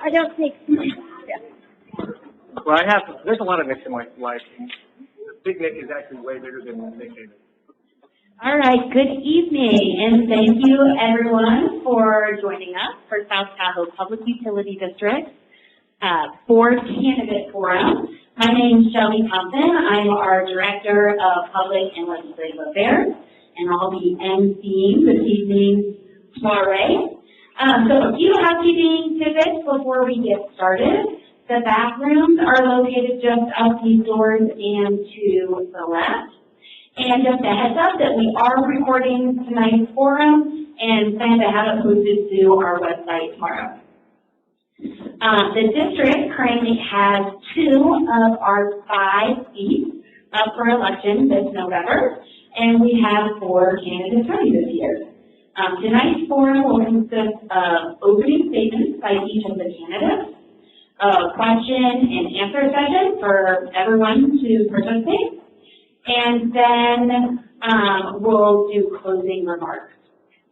I don't take. Well, there's a lot of Nicks in my life. The big Nick is actually way bigger than the nickname. All right, good evening, and thank you everyone for joining us for South Tahoe Public Utility District Board Candidate Forum. My name is Shelby Thompson. I'm our Director of Public and Legislative Affairs, and I'll be emceeing this evening's soiree. So a few housekeeping tidbits before we get started. The bathrooms are located just out these doors and to the left. And just a heads up that we are recording tonight's forum and plan to have it posted to our website tomorrow. The district currently has 2 of our 5 seats up for election this November, and we have 4 candidates running this year. Tonight's forum will consist of opening statements by each of the candidates, a question and answer session for everyone to participate, and then we'll do closing remarks.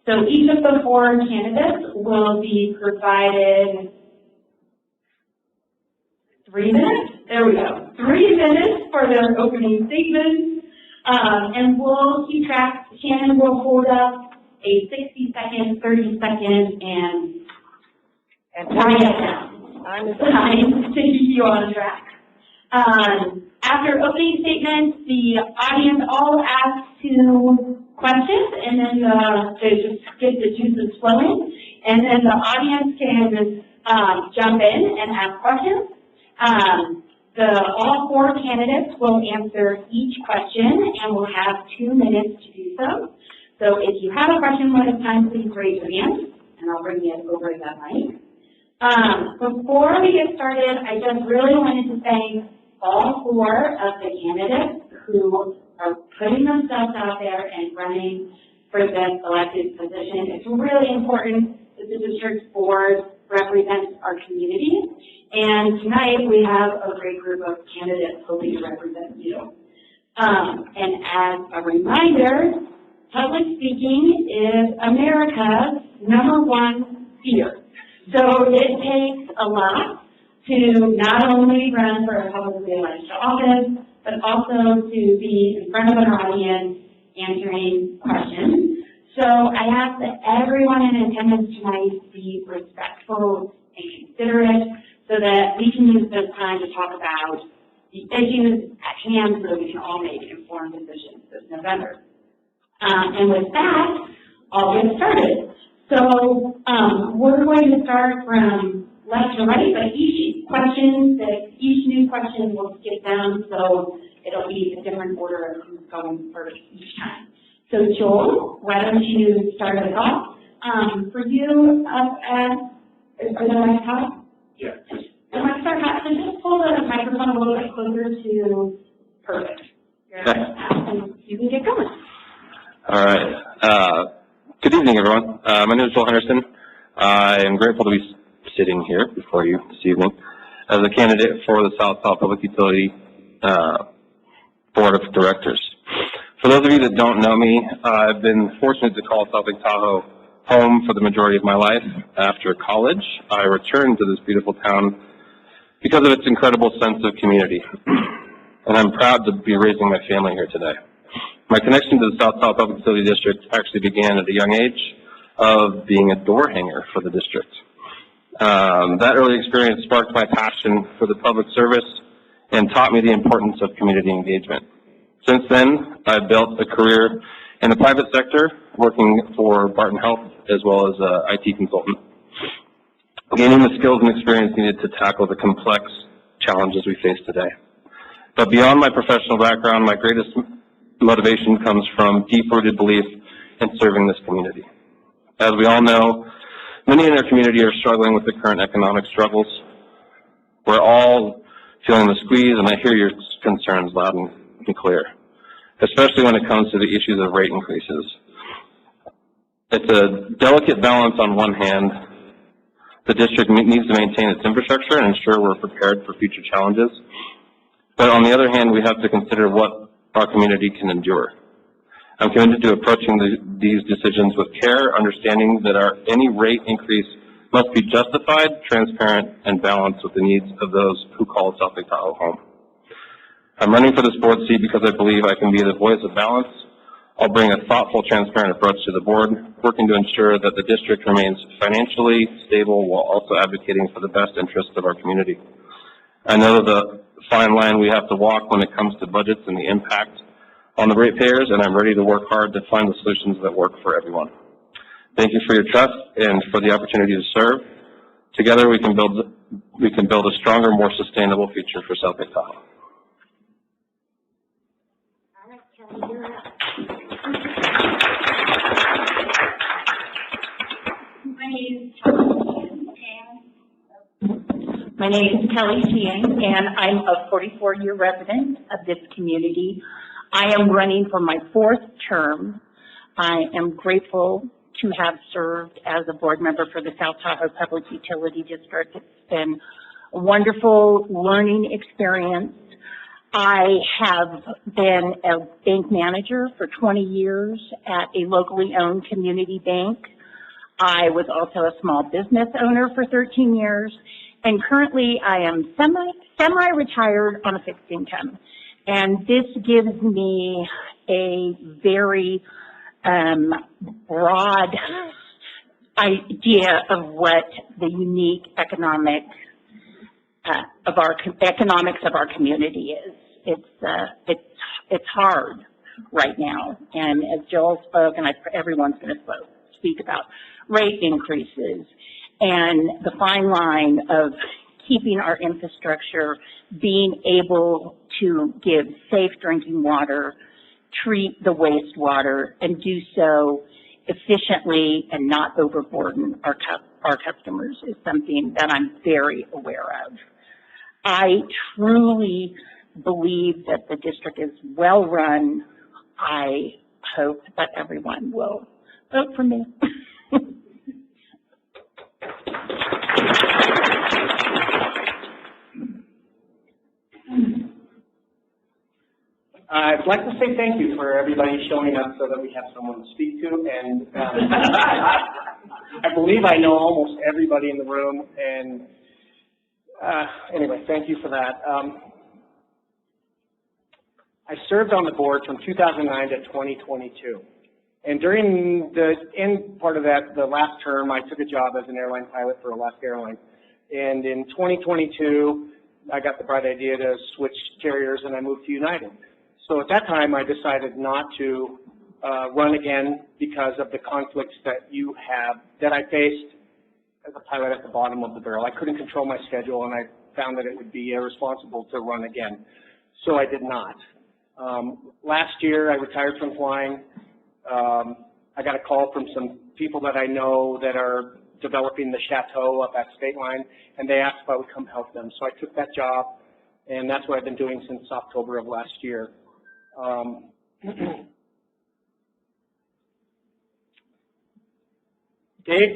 So each of the 4 candidates will be provided 3 minutes. There we go. 3 minutes for their opening statements, and we'll keep track. Shannon will hold up a 60-second, 30-second, and time to keep you on track. After opening statements, the audience all asks 2 questions, and then they just get the juices flowing, and then the audience can jump in and ask questions. All 4 candidates will answer each question, and we'll have 2 minutes to do so. So if you have a question when it's time, please raise your hand, and I'll bring it over to that mic. Before we get started, I just really wanted to thank all 4 of the candidates who are putting themselves out there and running for this elected position. It's really important that the district board represents our community, and tonight we have a great group of candidates hoping to represent you. And as a reminder, public speaking is America's #1 fear. So it takes a lot to not only run for a publicly elected office, but also to be in front of an audience answering questions. So I ask that everyone in attendance tonight be respectful and considerate so that we can use this time to talk about the issues at hand so that we can all make informed decisions this November. And with that, I'll get started. So we're going to start from left to right, but each new question will skip down, so it'll be a different order of who's going first each time. So Joel, why don't you start us off? For you, are the mics hot? Yeah. The mics are hot, so just pull the microphone a little bit closer to perfect. And you can get going. All right. Good evening, everyone. My name is Joel Henderson. I am grateful to be sitting here before you this evening as a candidate for the South Tahoe Public Utility Board of Directors. For those of you that don't know me, I've been fortunate to call South Lake Tahoe home for the majority of my life. After college, I returned to this beautiful town because of its incredible sense of community. And I'm proud to be raising my family here today. My connection to the South Tahoe Public Utility District actually began at a young age of being a door hanger for the district. That early experience sparked my passion for the public service and taught me the importance of community engagement. Since then, I've built a career in the private sector, working for Barton Health as well as an IT consultant, gaining the skills and experience needed to tackle the complex challenges we face today. But beyond my professional background, my greatest motivation comes from deep-rooted belief in serving this community. As we all know, many in our community are struggling with the current economic struggles. We're all feeling the squeeze, and I hear your concerns loud and clear, especially when it comes to the issues of rate increases. It's a delicate balance. On one hand, the district needs to maintain its infrastructure and ensure we're prepared for future challenges. But on the other hand, we have to consider what our community can endure. I'm committed to approaching these decisions with care, understanding that any rate increase must be justified, transparent, and balanced with the needs of those who call South Lake Tahoe home. I'm running for this board seat because I believe I can be the voice of balance. I'll bring a thoughtful, transparent approach to the board, working to ensure that the district remains financially stable while also advocating for the best interests of our community. I know the fine line we have to walk when it comes to budgets and the impact on the ratepayers, and I'm ready to work hard to find the solutions that work for everyone. Thank you for your trust and for the opportunity to serve. Together we can build a stronger, more sustainable future for South Lake Tahoe. My name is Kelly Sheehan, and I'm a 44-year resident of this community. I am running for my 4th term. I am grateful to have served as a board member for the South Tahoe Public Utility District. It's been a wonderful learning experience. I have been a bank manager for 20 years at a locally owned community bank. I was also a small business owner for 13 years, and currently I am semi-retired on a fixed income. And this gives me a very broad idea of what the unique economics of our community is. It's hard right now, and as Joel spoke, and everyone's going to speak about rate increases and the fine line of keeping our infrastructure, being able to give safe drinking water, treat the wastewater, and do so efficiently and not overburden our customers is something that I'm very aware of. I truly believe that the district is well run. I hope that everyone will vote for me. I'd like to say thank you for everybody showing up so that we have someone to speak to, and I believe I know almost everybody in the room, and anyway, thank you for that. I served on the board from 2009 to 2022, and during the end part of that, the last term, I took a job as an airline pilot for Alaska Airlines, and in 2022, I got the bright idea to switch carriers, and I moved to United. So at that time, I decided not to run again because of the conflicts that I faced as a pilot at the bottom of the barrel. I couldn't control my schedule, and I found that it would be irresponsible to run again. So I did not. Last year, I retired from flying. I got a call from some people that I know that are developing the chateau up at State Line, and they asked if I would come help them. So I took that job, and that's what I've been doing since October of last year. Dave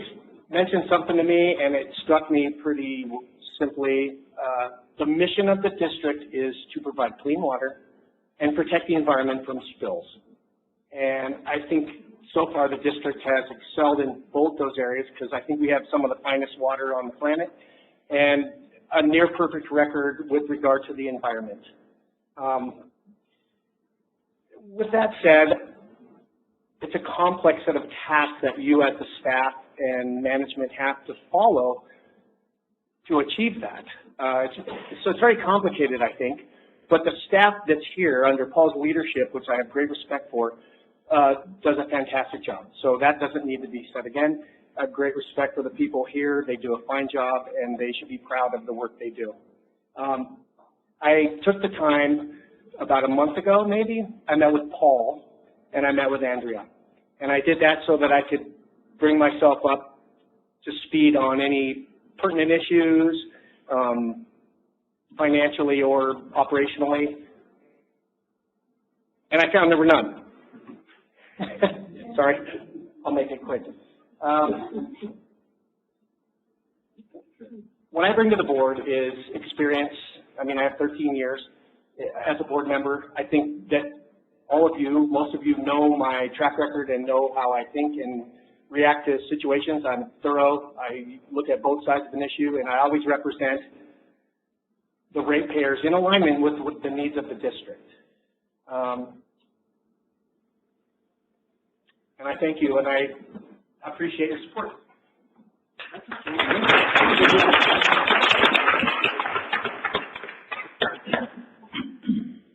mentioned something to me, and it struck me pretty simply. The mission of the district is to provide clean water and protect the environment from spills. And I think so far the district has excelled in both those areas because I think we have some of the finest water on the planet and a near perfect record with regard to the environment. With that said, it's a complex set of tasks that you as the staff and management have to follow to achieve that. So it's very complicated, I think, but the staff that's here under Paul's leadership, which I have great respect for, does a fantastic job. So that doesn't need to be said again. I have great respect for the people here. They do a fine job, and they should be proud of the work they do. I took the time about a month ago, maybe. I met with Paul, and I met with Andrea. And I did that so that I could bring myself up to speed on any pertinent issues, financially or operationally. And I found there were none. Sorry, I'll make it quick. What I bring to the board is experience. I mean, I have 13 years as a board member. I think that all of you, most of you know my track record and know how I think and react to situations. I'm thorough. I look at both sides of an issue, and I always represent the ratepayers in alignment with the needs of the district. And I thank you, and I appreciate your support.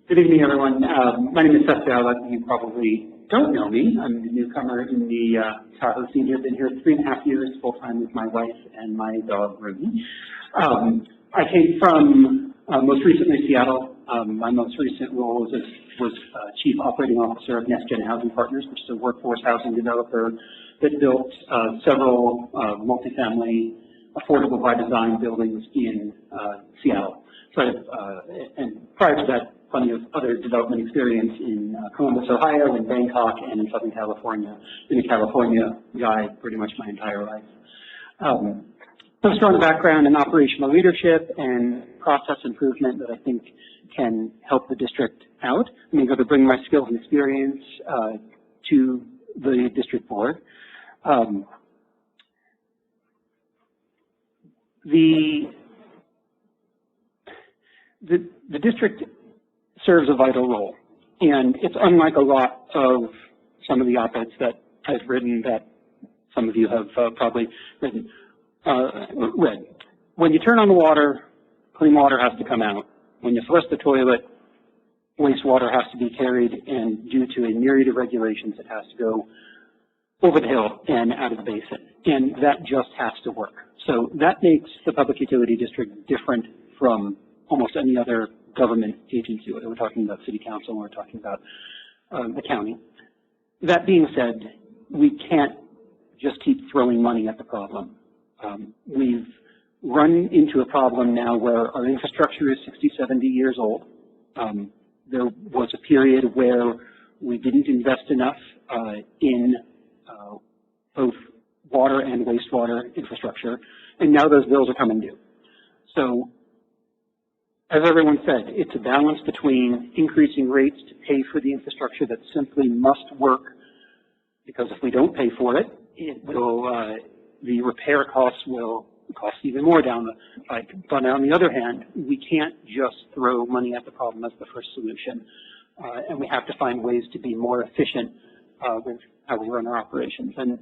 Good evening, everyone. My name is Seth Dowlett. You probably don't know me. I'm a newcomer in the Tahoe scene here. I've been here 3.5 years full-time with my wife and my dog, Ruby. I came from, most recently, Seattle. My most recent role was Chief Operating Officer of NextGen Housing Partners, which is a workforce housing developer that built several multifamily, affordable by design buildings in Seattle. So, and prior to that, plenty of other development experience in Columbus, Ohio, in Bangkok, and in Southern California. Been a California guy pretty much my entire life. A strong background in operational leadership and process improvement that I think can help the district out. I'm going to bring my skills and experience to the district board. The district serves a vital role, and it's unlike a lot of some of the op-eds that I've written that some of you have probably read. When you turn on the water, clean water has to come out. When you flush the toilet, wastewater has to be carried, and due to a myriad of regulations, it has to go over the hill and out of the basin, and that just has to work. So that makes the Public Utility District different from almost any other government agency, whether we're talking about city council or we're talking about the county. That being said, we can't just keep throwing money at the problem. We've run into a problem now where our infrastructure is 60, 70 years old. There was a period where we didn't invest enough in both water and wastewater infrastructure, and now those bills are coming due. So, as everyone said, it's a balance between increasing rates to pay for the infrastructure that simply must work, because if we don't pay for it, it will, the repair costs will cost even more down the pike. But on the other hand, we can't just throw money at the problem as the first solution, and we have to find ways to be more efficient with how we run our operations. And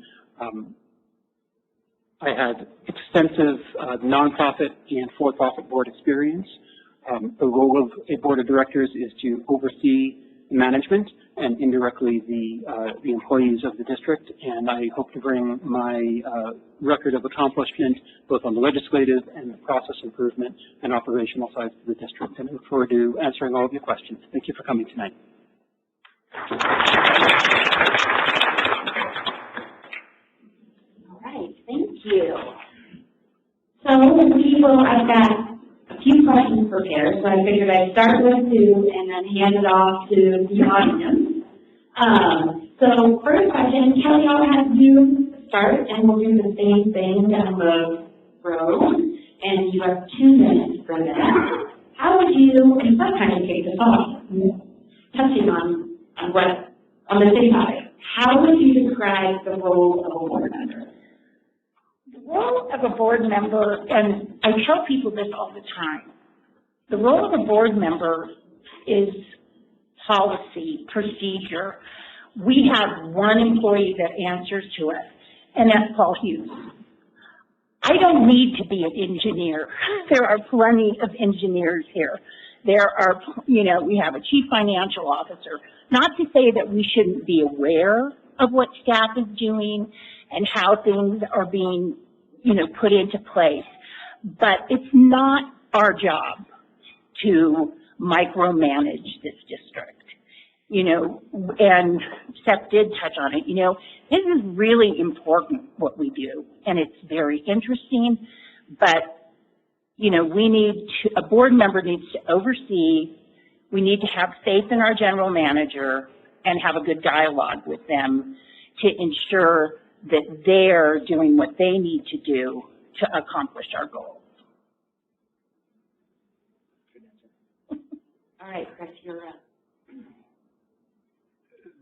I had extensive nonprofit and for-profit board experience. The role of a board of directors is to oversee management and indirectly the employees of the district, and I hope to bring my record of accomplishment both on the legislative and the process improvement and operational sides of the district, and I look forward to answering all of your questions. Thank you for coming tonight. All right, thank you. So I've got a few questions prepared, so I figured I'd start with Sue and then hand it off to the audience. So first question, Kelly, I'll have you start, and we'll do the same thing down the road, and you have 2 minutes for that. How would you, and some kind of kick this off, touching on the city topic, how would you describe the role of a board member? The role of a board member, and I tell people this all the time, the role of a board member is policy, procedure. We have one employee that answers to us, and that's Paul Hughes. I don't need to be an engineer. There are plenty of engineers here. There are, we have a chief financial officer. Not to say that we shouldn't be aware of what staff is doing and how things are being, put into place. But it's not our job to micromanage this district. And Seth did touch on it, this is really important what we do, and it's very interesting, but, a board member needs to oversee, we need to have faith in our general manager and have a good dialogue with them to ensure that they're doing what they need to do to accomplish our goals. All right, Chris, you're up.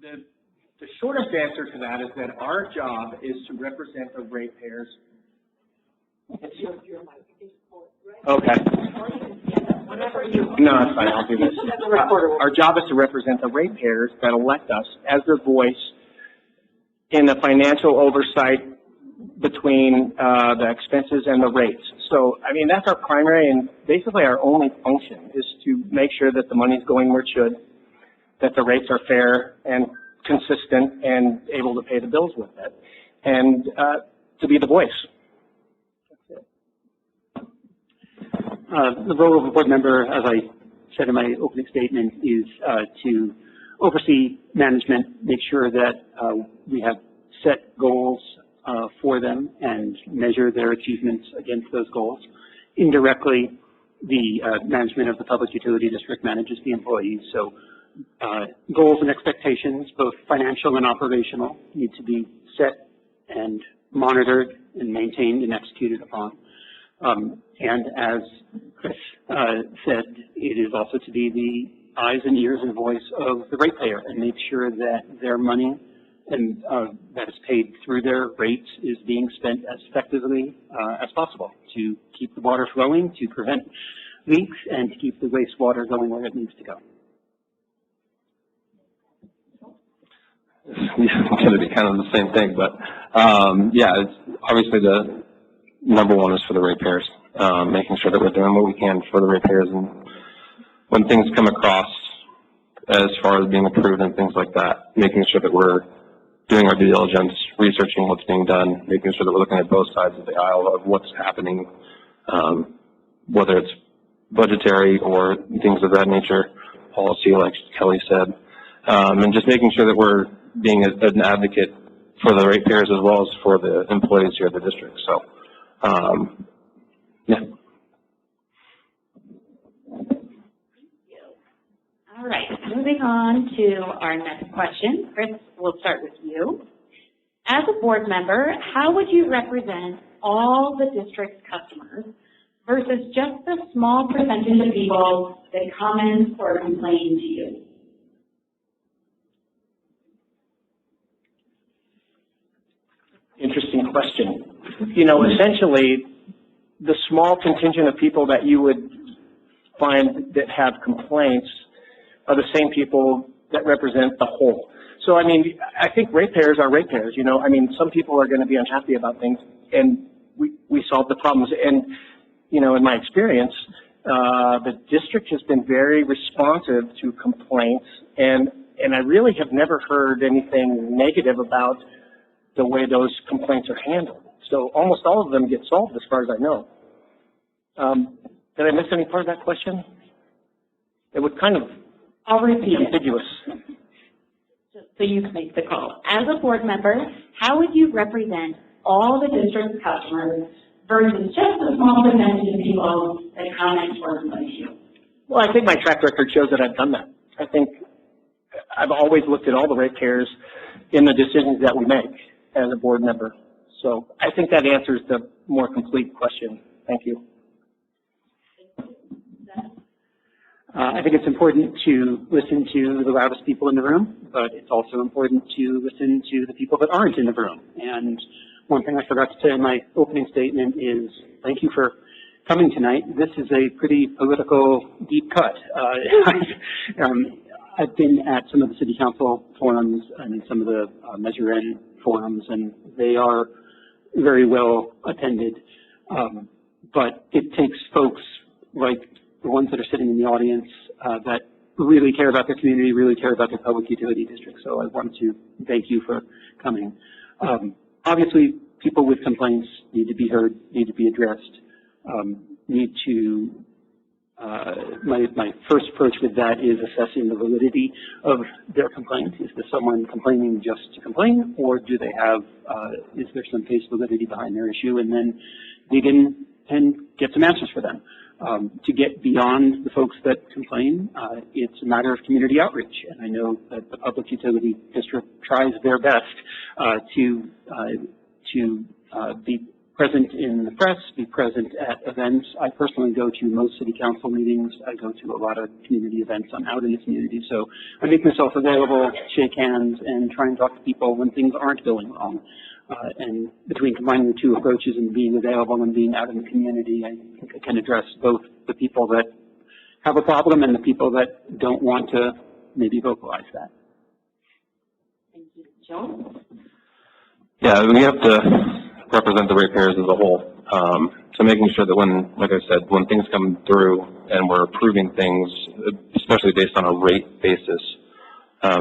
The shortest answer to that is that our job is to represent the ratepayers. Okay. No, it's fine. I'll do this. Our job is to represent the ratepayers that elect us as their voice in the financial oversight between the expenses and the rates. So, I mean, that's our primary and basically our only function is to make sure that the money's going where it should, that the rates are fair and consistent and able to pay the bills with it, and to be the voice. The role of a board member, as I said in my opening statement, is to oversee management, make sure that we have set goals for them and measure their achievements against those goals. Indirectly, the management of the public utility district manages the employees, so goals and expectations, both financial and operational, need to be set and monitored and maintained and executed upon. And as Chris said, it is also to be the eyes and ears and voice of the ratepayer and make sure that their money and that is paid through their rates is being spent as effectively as possible to keep the water flowing, to prevent leaks, and to keep the wastewater going where it needs to go. Yeah, it's going to be kind of the same thing, but yeah, it's obviously the number one is for the ratepayers, making sure that we're doing what we can for the ratepayers, and when things come across as far as being approved and things like that, making sure that we're doing our due diligence, researching what's being done, making sure that we're looking at both sides of the aisle of what's happening, whether it's budgetary or things of that nature, policy, like Kelly said, and just making sure that we're being an advocate for the ratepayers as well as for the employees here at the district. So, yeah. All right, moving on to our next question. Chris, we'll start with you. As a board member, how would you represent all the district's customers versus just the small percentage of people that comment or complain to you? Interesting question. You know, essentially, the small contingent of people that you would find that have complaints are the same people that represent the whole. So, I mean, I think ratepayers are ratepayers, you know. I mean, some people are going to be unhappy about things, and we solve the problems. And, you know, in my experience, the district has been very responsive to complaints, and I really have never heard anything negative about the way those complaints are handled. So almost all of them get solved as far as I know. Did I miss any part of that question? It would kind of I'll repeat it ambiguous. so you can make the call. As a board member, how would you represent all the district's customers versus just a small percentage of people that comment or complain to you? Well, I think my track record shows that I've done that. I think I've always looked at all the ratepayers in the decisions that we make as a board member. So I think that answers the more complete question. Thank you. I think it's important to listen to the loudest people in the room, but it's also important to listen to the people that aren't in the room. And one thing I forgot to say in my opening statement is thank you for coming tonight. This is a pretty political deep cut. I've been at some of the city council forums and some of the Measure N forums, and they are very well attended. But it takes folks like the ones that are sitting in the audience that really care about their community, really care about their public utility district. So I want to thank you for coming. Obviously, people with complaints need to be heard, need to be addressed, need to, my first approach with that is assessing the validity of their complaint. Is there someone complaining just to complain, or do they have, is there some case validity behind their issue, and then dig in and get some answers for them. To get beyond the folks that complain, it's a matter of community outreach, and I know that the public utility district tries their best to be present in the press, be present at events. I personally go to most city council meetings. I go to a lot of community events. I'm out in the community, so I make myself available, shake hands, and try and talk to people when things aren't going wrong. And between combining the two approaches and being available and being out in the community, I think I can address both the people that have a problem and the people that don't want to maybe vocalize that. Thank you. Joan? Yeah, we have to represent the ratepayers as a whole. So making sure that when, like I said, when things come through and we're approving things, especially based on a rate basis,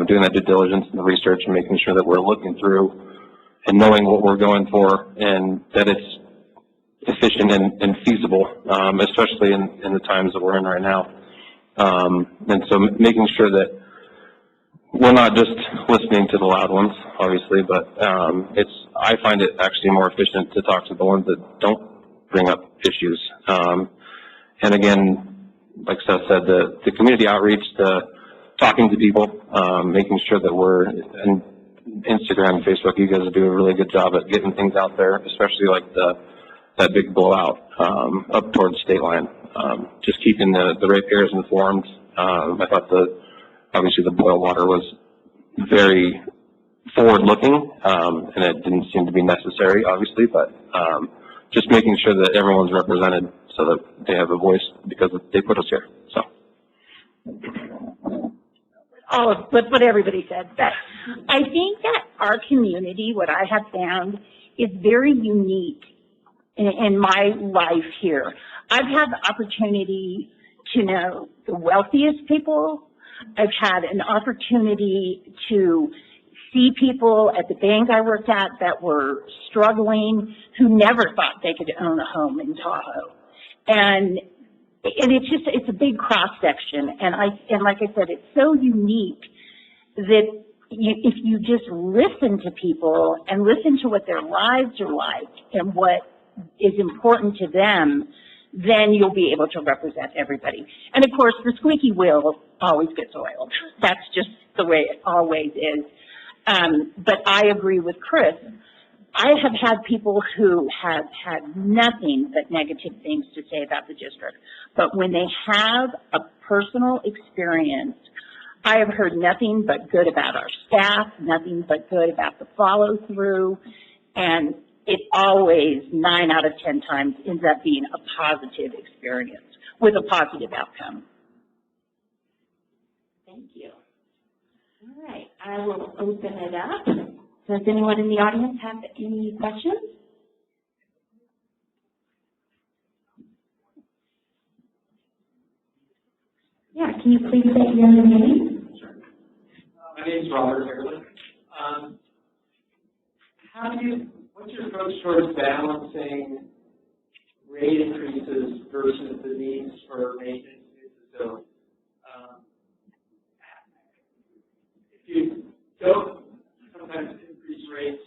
doing that due diligence and the research and making sure that we're looking through and knowing what we're going for and that it's efficient and feasible, especially in the times that we're in right now. And so making sure that we're not just listening to the loud ones, obviously, but I find it actually more efficient to talk to the ones that don't bring up issues. And again, like Seth said, the community outreach, the talking to people, making sure that we're in Instagram and Facebook, you guys do a really good job at getting things out there, especially like that big blowout up towards state line. Just keeping the ratepayers informed. I thought obviously the boil water was very forward-looking, and it didn't seem to be necessary, obviously, but just making sure that everyone's represented so that they have a voice because they put us here. So. All of what everybody said. But I think that our community, what I have found, is very unique in my life here. I've had the opportunity to know the wealthiest people. I've had an opportunity to see people at the bank I worked at that were struggling, who never thought they could own a home in Tahoe. And it's a big cross section, and like I said, it's so unique that if you just listen to people and listen to what their lives are like and what is important to them, then you'll be able to represent everybody. And of course, the squeaky wheel always gets oiled. That's just the way it always is. But I agree with Chris. I have had people who have had nothing but negative things to say about the district. But when they have a personal experience, I have heard nothing but good about our staff, nothing but good about the follow through, and it always, 9 out of 10 times, ends up being a positive experience with a positive outcome. Thank you. All right, I will open it up. Does anyone in the audience have any questions? Yeah, can you please say your name? Sure. My name is Robert Harlan. What's your approach towards balancing rate increases versus the needs for maintenance new facilities? If you don't sometimes increase rates,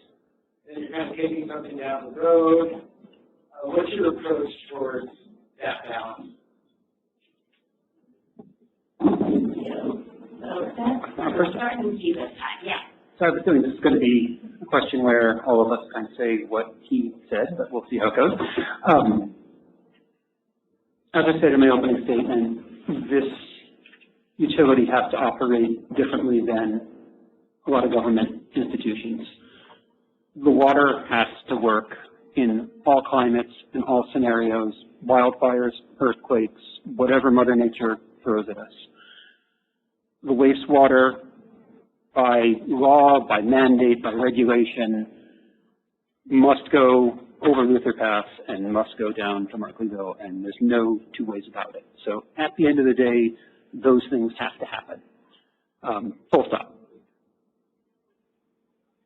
then you're kind of taking something down the road. What's your approach towards that balance? Thank you. So that's starting with you this time. Yeah. So I have a feeling this is going to be a question where all of us kind of say what he said, but we'll see how it goes. As I said in my opening statement, this utility has to operate differently than a lot of government institutions. The water has to work in all climates, in all scenarios, wildfires, earthquakes, whatever Mother Nature throws at us. The wastewater, by law, by mandate, by regulation, must go over Luther Pass and must go down to Markleyville, and there's no two ways about it. So at the end of the day, those things have to happen. Full stop.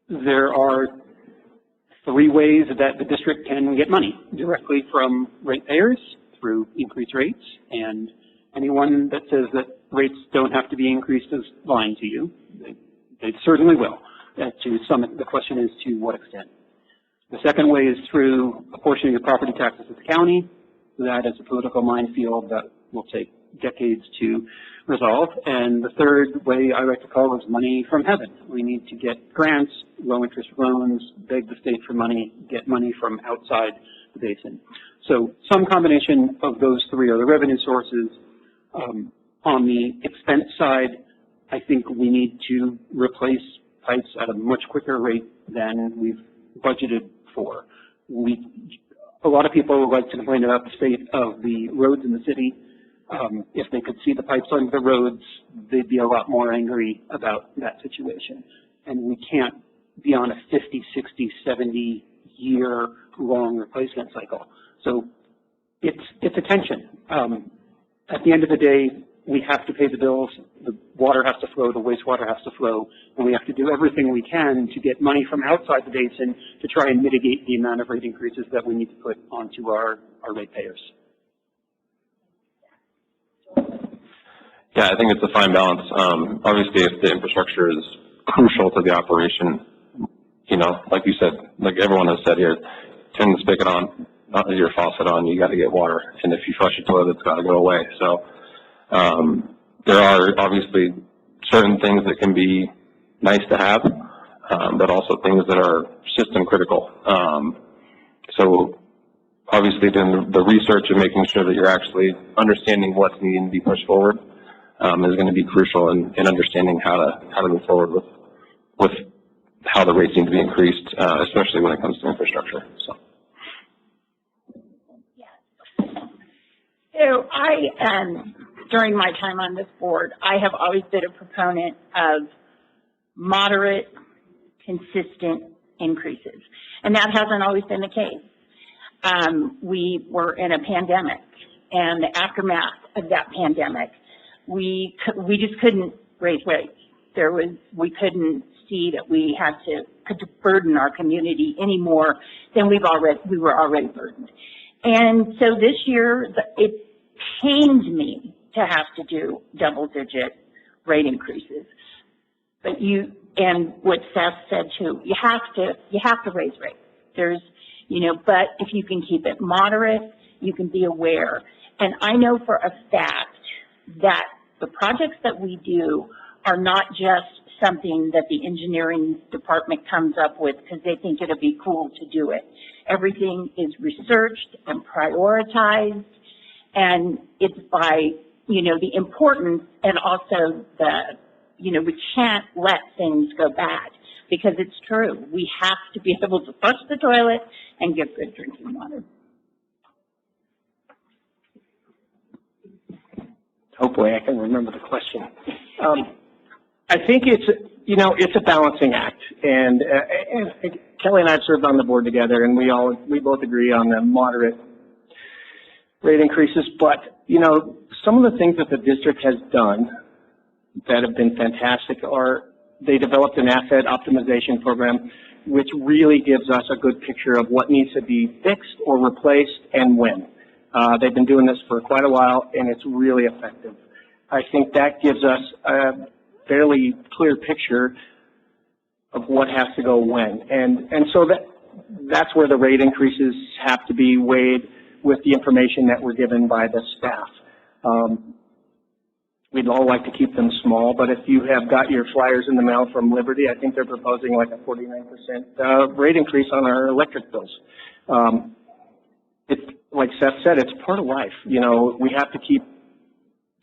There are 3 ways that the district can get money: directly from ratepayers through increased rates, and anyone that says that rates don't have to be increased is lying to you. They certainly will. The question is to what extent. The second way is through apportioning the property taxes to the county. That is a political minefield that will take decades to resolve. And the third way I like to call is money from heaven. We need to get grants, low interest loans, beg the state for money, get money from outside the basin. So some combination of those three are the revenue sources. On the expense side, I think we need to replace pipes at a much quicker rate than we've budgeted for. A lot of people like to complain about the state of the roads in the city. If they could see the pipes on the roads, they'd be a lot more angry about that situation. And we can't be on a 50, 60, 70 year long replacement cycle. So it's a tension. At the end of the day, we have to pay the bills. The water has to flow, the wastewater has to flow, and we have to do everything we can to get money from outside the basin to try and mitigate the amount of rate increases that we need to put onto our ratepayers. Yeah, I think it's a fine balance. Obviously, if the infrastructure is crucial to the operation, you know, like you said, like everyone has said here, turn the spigot on, not your faucet on, you got to get water. And if you flush your toilet, it's got to go away. So there are obviously certain things that can be nice to have, but also things that are system critical. So obviously doing the research and making sure that you're actually understanding what's needing to be pushed forward is going to be crucial in understanding how to move forward with how the rates need to be increased, especially when it comes to infrastructure. So during my time on this board, I have always been a proponent of moderate, consistent increases, and that hasn't always been the case. We were in a pandemic, and the aftermath of that pandemic, we just couldn't raise rates. We couldn't see that we could burden our community any more than we were already burdened. And so this year, it pained me to have to do double-digit rate increases. But and what Seth said too, you have to raise rates. But if you can keep it moderate, you can be aware. And I know for a fact that the projects that we do are not just something that the engineering department comes up with because they think it'll be cool to do it. Everything is researched and prioritized, and it's by, the importance, and also we can't let things go bad, because it's true. We have to be able to flush the toilet and get good drinking water. Hopefully I can remember the question. I think it's a balancing act, and Kelly and I have served on the board together, and we both agree on the moderate rate increases. But some of the things that the district has done that have been fantastic are they developed an asset optimization program, which really gives us a good picture of what needs to be fixed or replaced and when. They've been doing this for quite a while, and it's really effective. I think that gives us a fairly clear picture of what has to go when. And so that's where the rate increases have to be weighed with the information that we're given by the staff. We'd all like to keep them small, but if you have got your flyers in the mail from Liberty, I think they're proposing like a 49% rate increase on our electric bills. It's like Seth said, it's part of life. We have to keep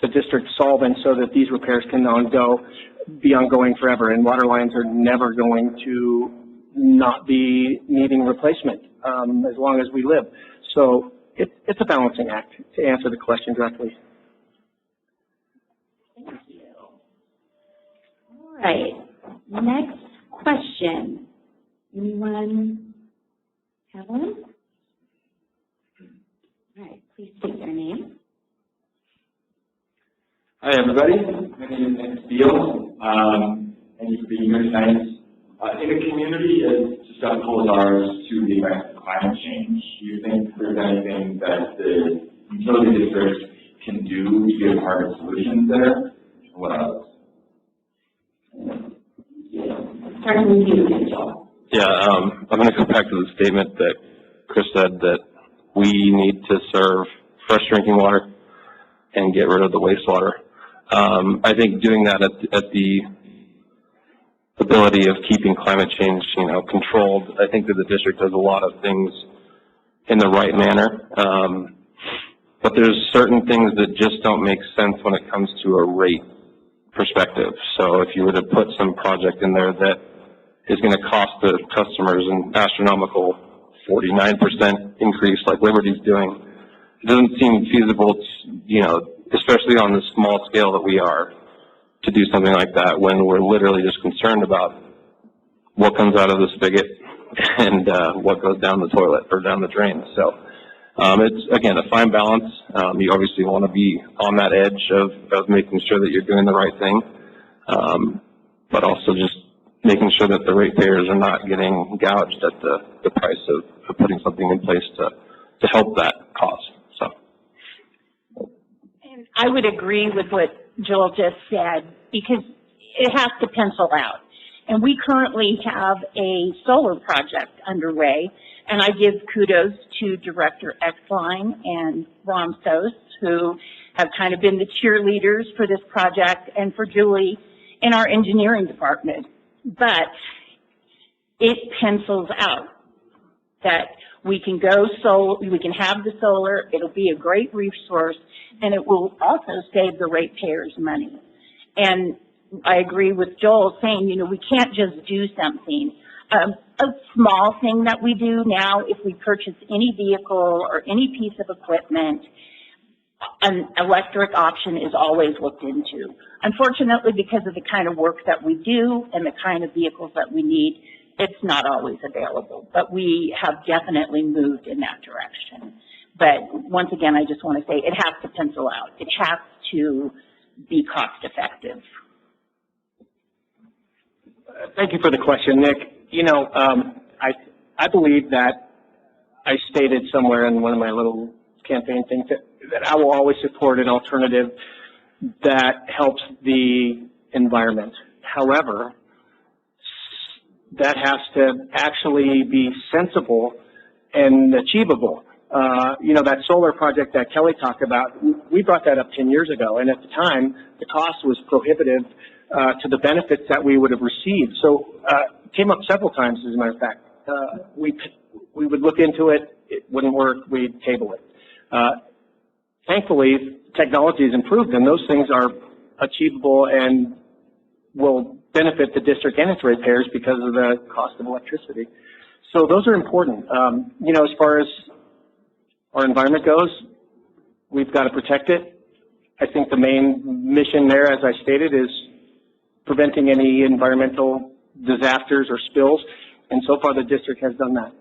the district solvent so that these repairs can be ongoing forever, and water lines are never going to not be needing replacement as long as we live. So it's a balancing act, to answer the question directly. Thank you. All right, next question. Anyone have one? All right, please state your name. Hi, everybody. My name is Bill. Thank you for being here tonight. In a community as susceptible as ours to the effects of climate change, do you think there's anything that the utility district can do to give target solutions there? What else? Starting with you, Mitchell. yeah, I'm going to go back to the statement that Chris said that we need to serve fresh drinking water. and get rid of the wastewater. I think doing that at the ability of keeping climate change, controlled, I think that the district does a lot of things in the right manner. But there's certain things that just don't make sense when it comes to a rate perspective. So if you were to put some project in there that is going to cost the customers an astronomical 49% increase like Liberty's doing, it doesn't seem feasible, especially on the small scale that we are, to do something like that when we're literally just concerned about what comes out of the spigot and what goes down the toilet or down the drain. So it's, again, a fine balance. You obviously want to be on that edge of making sure that you're doing the right thing, but also just making sure that the ratepayers are not getting gouged at the price of putting something in place to help that cause. So, And I would agree with what Joel just said, because it has to pencil out. And we currently have a solar project underway, and I give kudos to Director Exline and Ron Sos, who have kind of been the cheerleaders for this project, and for Julie in our engineering department. But it pencils out that we can go we can have the solar, it'll be a great resource, and it will also save the ratepayers money. And I agree with Joel saying, we can't just do something. A small thing that we do now, if we purchase any vehicle or any piece of equipment, an electric option is always looked into. Unfortunately, because of the kind of work that we do and the kind of vehicles that we need, it's not always available. But we have definitely moved in that direction. But once again, I just want to say it has to pencil out. It has to be cost effective. Thank you for the question, Nick. I believe that I stated somewhere in one of my little campaign things that I will always support an alternative that helps the environment. However, that has to actually be sensible and achievable. That solar project that Kelly talked about, we brought that up 10 years ago, and at the time, the cost was prohibitive to the benefits that we would have received. So it came up several times, as a matter of fact. We would look into it, it wouldn't work, we'd table it. Thankfully, technology has improved, and those things are achievable and will benefit the district and its ratepayers because of the cost of electricity. So those are important. As far as our environment goes, we've got to protect it. I think the main mission there, as I stated, is preventing any environmental disasters or spills, and so far the district has done that.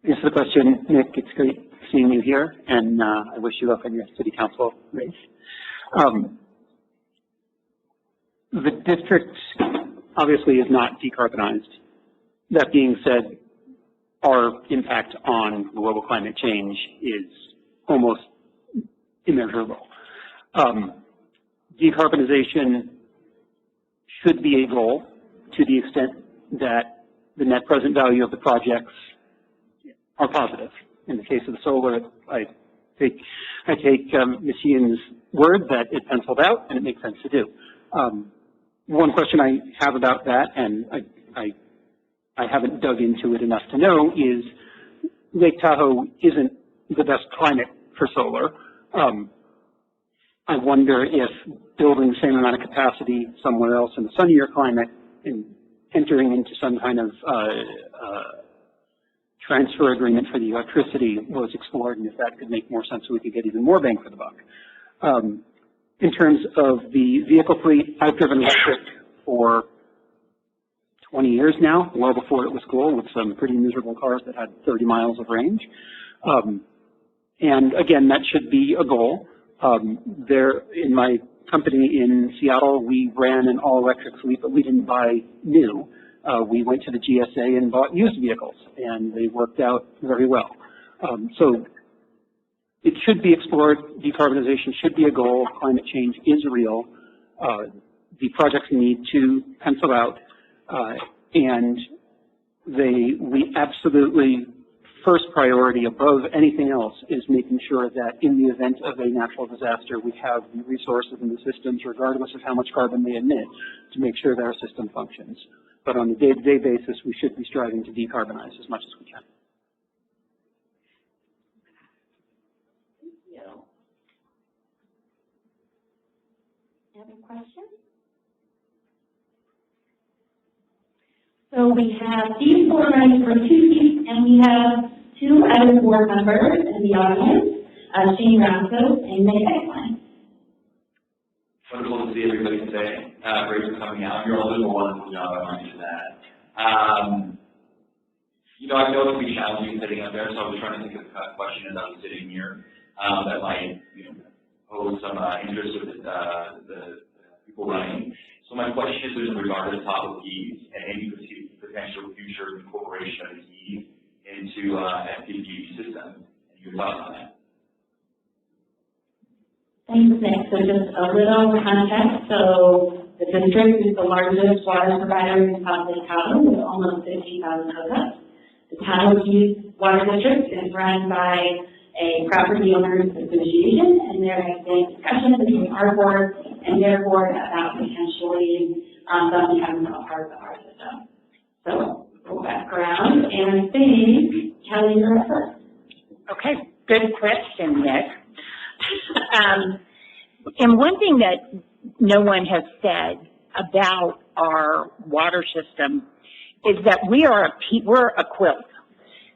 Thanks for the question, Nick. It's great seeing you here, and I wish you luck on your city council race. The district obviously is not decarbonized. That being said, our impact on global climate change is almost immeasurable. Decarbonization should be a goal to the extent that the net present value of the projects are positive. In the case of the solar, I take Ms. Ian's word that it penciled out and it makes sense to do. One question I have about that, and I haven't dug into it enough to know, is Lake Tahoe isn't the best climate for solar. I wonder if building the same amount of capacity somewhere else in a sunnier climate and entering into some kind of transfer agreement for the electricity was explored, and if that could make more sense so we could get even more bang for the buck. In terms of the vehicle fleet, I've driven electric for 20 years now, well before it was cool, with some pretty miserable cars that had 30 miles of range. And again, that should be a goal. There, in my company in Seattle, we ran an all-electric fleet, but we didn't buy new. We went to the GSA and bought used vehicles, and they worked out very well. So it should be explored. Decarbonization should be a goal. Climate change is real. The projects need to pencil out, and we absolutely first priority above anything else is making sure that in the event of a natural disaster, we have the resources and the systems, regardless of how much carbon they emit, to make sure that our system functions. But on a day-to-day basis, we should be striving to decarbonize as much as we can. Thank you. Other questions? So we have these board running for 2 seats, and we have 2 other board members in the audience, Shane Ramsos and Nick Eckline. Wonderful to see everybody today. Great for coming out. You're all doing a wonderful job, I mentioned that. You know, I know it can be challenging sitting up there, so I was trying to think of a question as I was sitting here that might, you know, pose some interest with the people running. So my question is in regard to Tahoe keys and any potential future incorporation of the keys into STPUD system. And your thoughts on that? Thanks, Nick. So just a little context. So the district is the largest water provider in South Lake Tahoe with almost 50,000 hookups. The Tahoe Keys Water District is run by a property owners association, and there has been discussion between our board and their board about potentially them becoming a part of our system. So, a little background, and I think Kelly, you're up first. Okay, good question, Nick. And one thing that no one has said about our water system is that we're a quilt.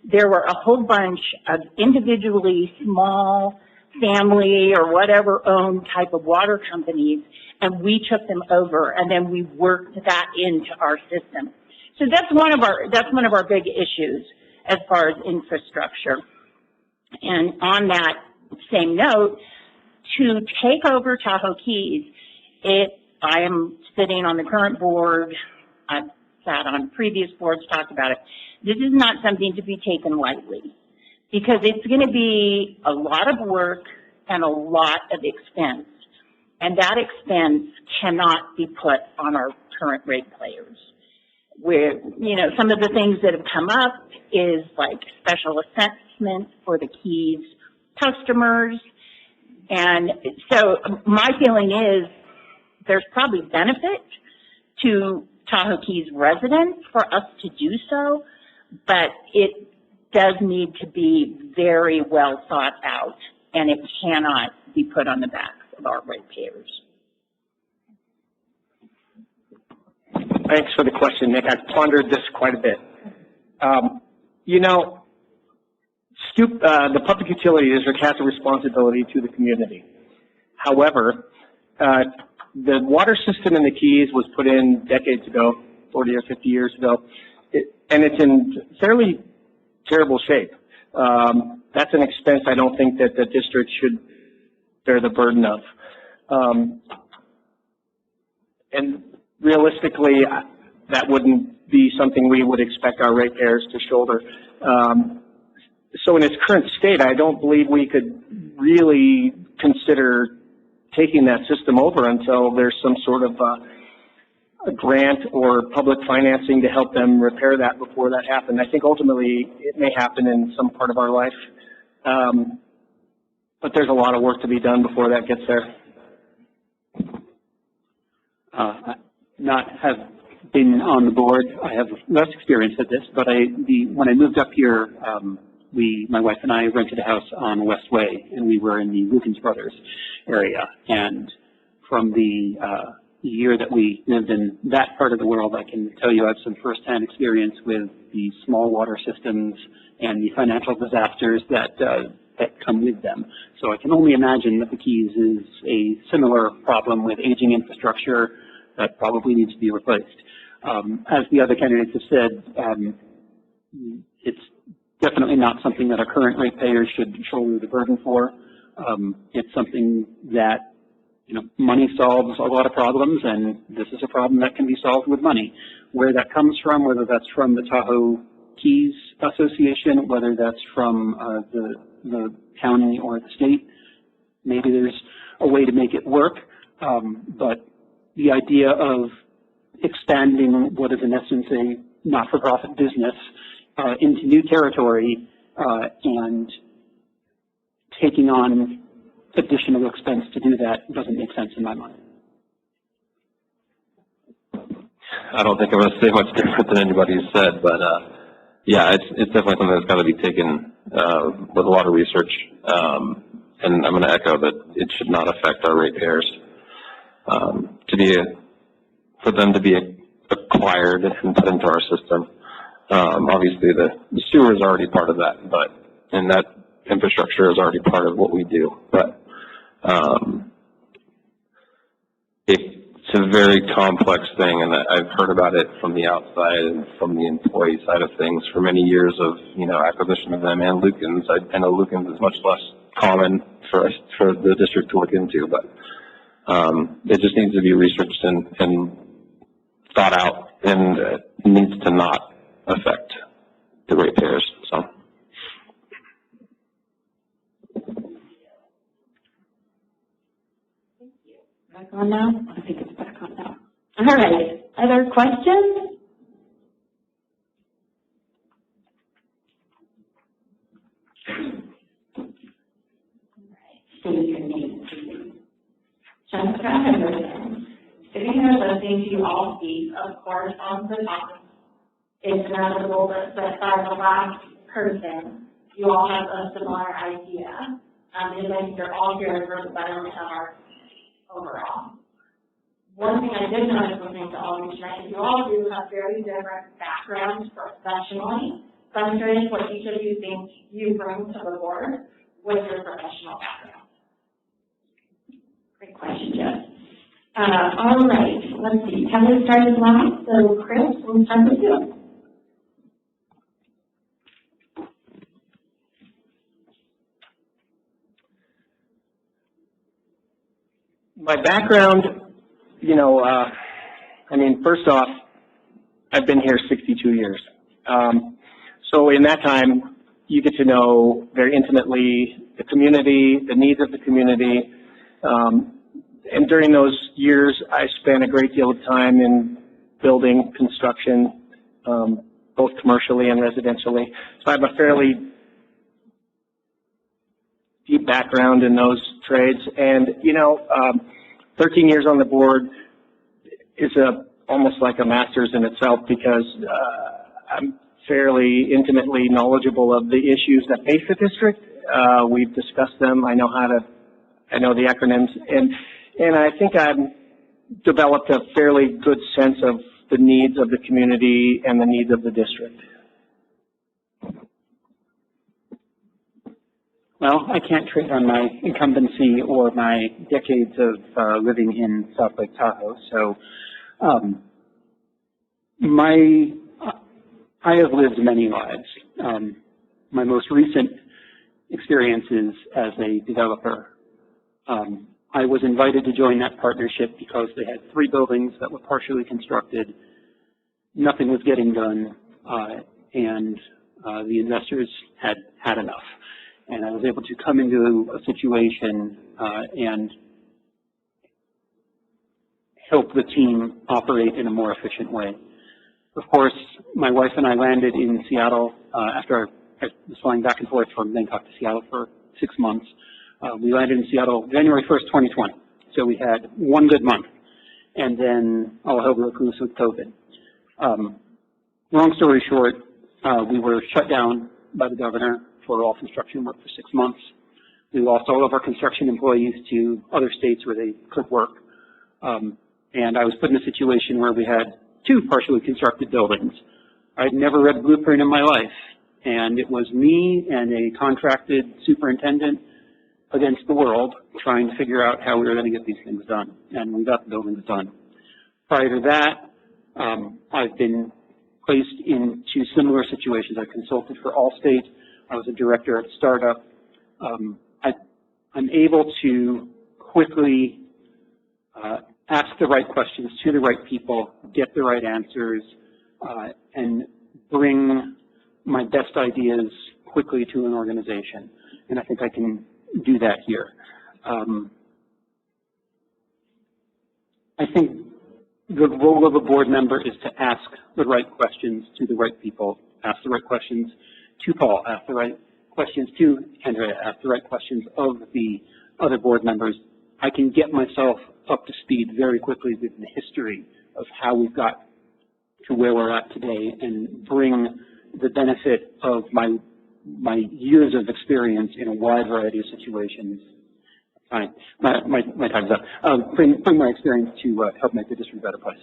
There were a whole bunch of individually small family or whatever owned type of water companies, and we took them over, and then we worked that into our system. So that's one of our big issues as far as infrastructure. And on that same note, to take over Tahoe Keys, I am sitting on the current board. I've sat on previous boards, talked about it. This is not something to be taken lightly, because it's going to be a lot of work and a lot of expense. And that expense cannot be put on our current ratepayers. Where, you know, some of the things that have come up is like special assessment for the Keys customers. And so my feeling is there's probably benefit to Tahoe Keys residents for us to do so, but it does need to be very well thought out, and it cannot be put on the backs of our ratepayers. Thanks for the question, Nick. I've pondered this quite a bit. You know, the public utility district has a responsibility to the community. However, the water system in the Keys was put in decades ago, 40 or 50 years ago, and it's in fairly terrible shape. That's an expense I don't think that the district should bear the burden of. And realistically, that wouldn't be something we would expect our ratepayers to shoulder. So in its current state, I don't believe we could really consider taking that system over until there's some sort of a grant or public financing to help them repair that before that happens. I think ultimately it may happen in some part of our life, but there's a lot of work to be done before that gets there. Not have been on the board. I have less experience at this, but when I moved up here, my wife and I rented a house on West Way, and we were in the Lukens Brothers area. And from the year that we lived in that part of the world, I can tell you I have some firsthand experience with the small water systems and the financial disasters that come with them. So I can only imagine that the Keys is a similar problem with aging infrastructure that probably needs to be replaced. As the other candidates have said, it's definitely not something that our current ratepayers should shoulder the burden for. It's something that, you know, money solves a lot of problems, and this is a problem that can be solved with money. Where that comes from, whether that's from the Tahoe Keys Association, whether that's from the county or the state, maybe there's a way to make it work. But the idea of expanding what is in essence a not-for-profit business into new territory and taking on additional expense to do that doesn't make sense in my mind. I don't think I'm going to say much different than anybody's said, but yeah, it's definitely something that's got to be taken with a lot of research, and I'm going to echo that it should not affect our ratepayers. For them to be acquired and put into our system. Obviously, the sewer is already part of that, and that infrastructure is already part of what we do. But it's a very complex thing, and I've heard about it from the outside and from the employee side of things for many years of acquisition of them and Lukens. I know Lukens is much less common for the district to look into, but it just needs to be researched and thought out, and needs to not affect the ratepayers. So. Back on now? I think it's back on now. All right. Other questions? State your name, please. Jessica Henderson. Sitting here listening to you all speak, of course, on the topic, it's inevitable that by the last person, you all have a similar idea. And I think you're all here for the betterment of our overall. One thing I did notice listening to all of you tonight is you all do have very different backgrounds professionally. So I'm curious what each of you think you bring to the board with your professional background. Great question, Jeff. All right, let's see. Kelly started last, so Chris, we'll start with you. My background, first off, I've been here 62 years. So in that time, you get to know very intimately the community, the needs of the community. And during those years, I spent a great deal of time in building construction, both commercially and residentially. So I have a fairly deep background in those trades. And, 13 years on the board is almost like a master's in itself, because I'm fairly intimately knowledgeable of the issues that face the district. We've discussed them. I know the acronyms, and I think I've developed a fairly good sense of the needs of the community and the needs of the district. Well, I can't trade on my incumbency or my decades of living in South Lake Tahoe. So, I have lived many lives. My most recent experience is as a developer. I was invited to join that partnership because they had 3 buildings that were partially constructed. Nothing was getting done, and the investors had enough. And I was able to come into a situation and help the team operate in a more efficient way. Of course, my wife and I landed in Seattle after I was flying back and forth from Bangkok to Seattle for 6 months. We landed in Seattle January 1st, 2020. So we had 1 good month. And then all hell broke loose with COVID. Long story short, we were shut down by the governor for all construction work for 6 months. We lost all of our construction employees to other states where they could work. And I was put in a situation where we had 2 partially constructed buildings. I'd never read a blueprint in my life. And it was me and a contracted superintendent against the world trying to figure out how we were going to get these things done. And we got the buildings done. Prior to that, I've been placed into similar situations. I consulted for Allstate. I was a director at a startup. I'm able to quickly ask the right questions to the right people, get the right answers, and bring my best ideas quickly to an organization. And I think I can do that here. I think the role of a board member is to ask the right questions to the right people, ask the right questions to Paul, ask the right questions, to Andrea, ask the right questions of the other board members, I can get myself up to speed very quickly with the history of how we've got to where we're at today and bring the benefit of my years of experience in a wide variety of situations. Fine, my time's up. Bring my experience to help make the district a better place.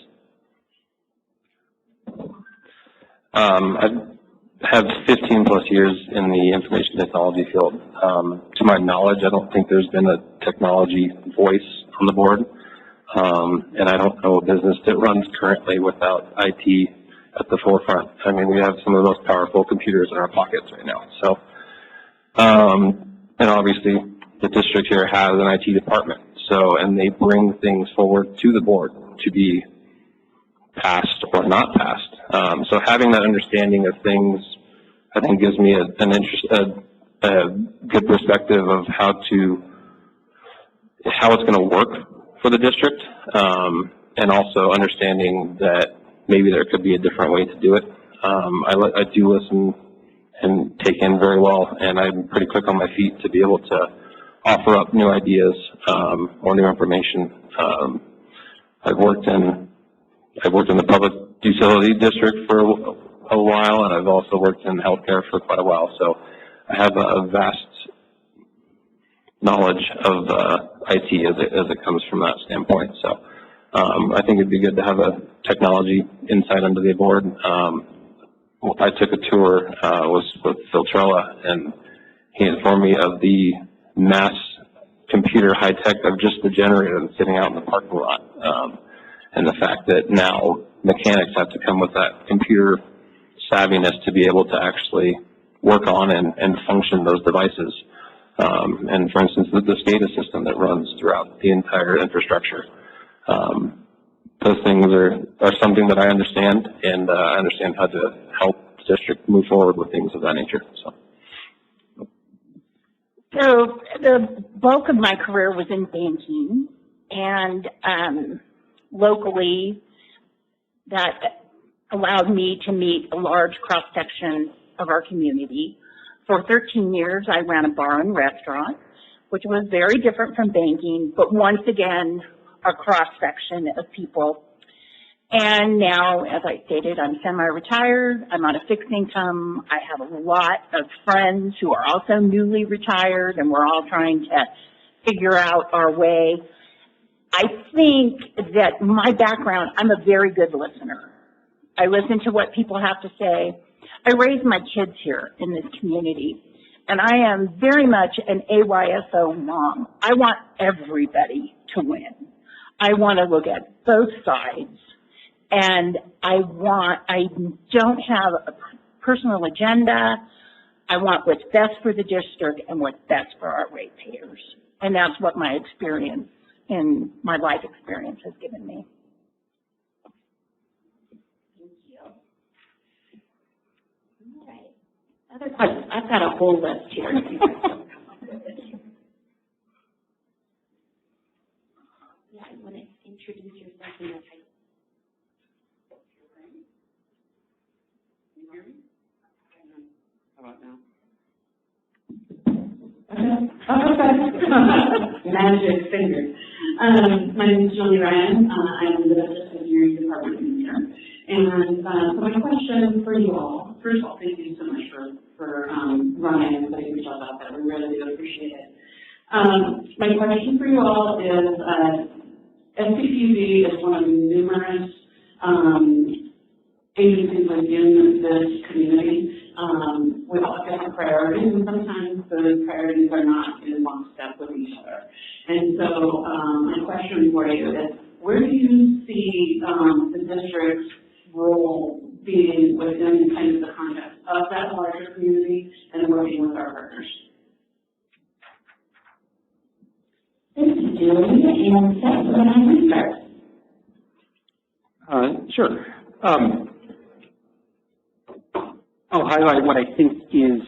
I have 15 plus years in the information technology field. To my knowledge, I don't think there's been a technology voice on the board. And I don't know a business that runs currently without IT at the forefront. I mean, we have some of the most powerful computers in our pockets right now. So, and obviously the district here has an IT department. So, and they bring things forward to the board to be passed or not passed. So having that understanding of things, I think, gives me a good perspective of how it's going to work for the district, and also understanding that maybe there could be a different way to do it. I do listen and take in very well, and I'm pretty quick on my feet to be able to offer up new ideas or new information. I've worked in the public utility district for a while, and I've also worked in healthcare for quite a while. So I have a vast knowledge of IT as it comes from that standpoint. So I think it'd be good to have a technology insight under the board. I took a tour was with Phil Trella, and he informed me of the mass computer high tech of just the generator that's sitting out in the parking lot. And the fact that now mechanics have to come with that computer savviness to be able to actually work on and function those devices. And for instance, the SCADA system that runs throughout the entire infrastructure. Those things are something that I understand, and I understand how to help the district move forward with things of that nature. So the bulk of my career was in banking, and locally that allowed me to meet a large cross-section of our community. For 13 years, I ran a bar and restaurant, which was very different from banking, but once again, a cross-section of people. And now, as I stated, I'm semi-retired. I'm on a fixed income. I have a lot of friends who are also newly retired, and we're all trying to figure out our way. I think that my background, I'm a very good listener. I listen to what people have to say. I raise my kids here in this community, and I am very much an AYSO mom. I want everybody to win. I want to look at both sides, and I don't have a personal agenda. I want what's best for the district and what's best for our ratepayers, and that's what my experience and my life experience has given me. Other questions? I've got a whole list here. Yeah, I want to introduce yourself in the title. Can you hear me? How about now? Okay. Magic fingers. My name is Julie Ryan. I'm the Business Engineering Department Manager. And so my question for you all, first of all, thank you so much for running and putting yourself out there. We really do appreciate it. My question for you all is, STPUD is one of numerous agencies within this community. We all have different priorities, and sometimes those priorities are not in lockstep with each other. And so my question for you is, where do you see the district's role being within kind of the context of that larger community and working with our partners? Thank you, Julie. And Seth, when I can start. Sure. I'll highlight what I think is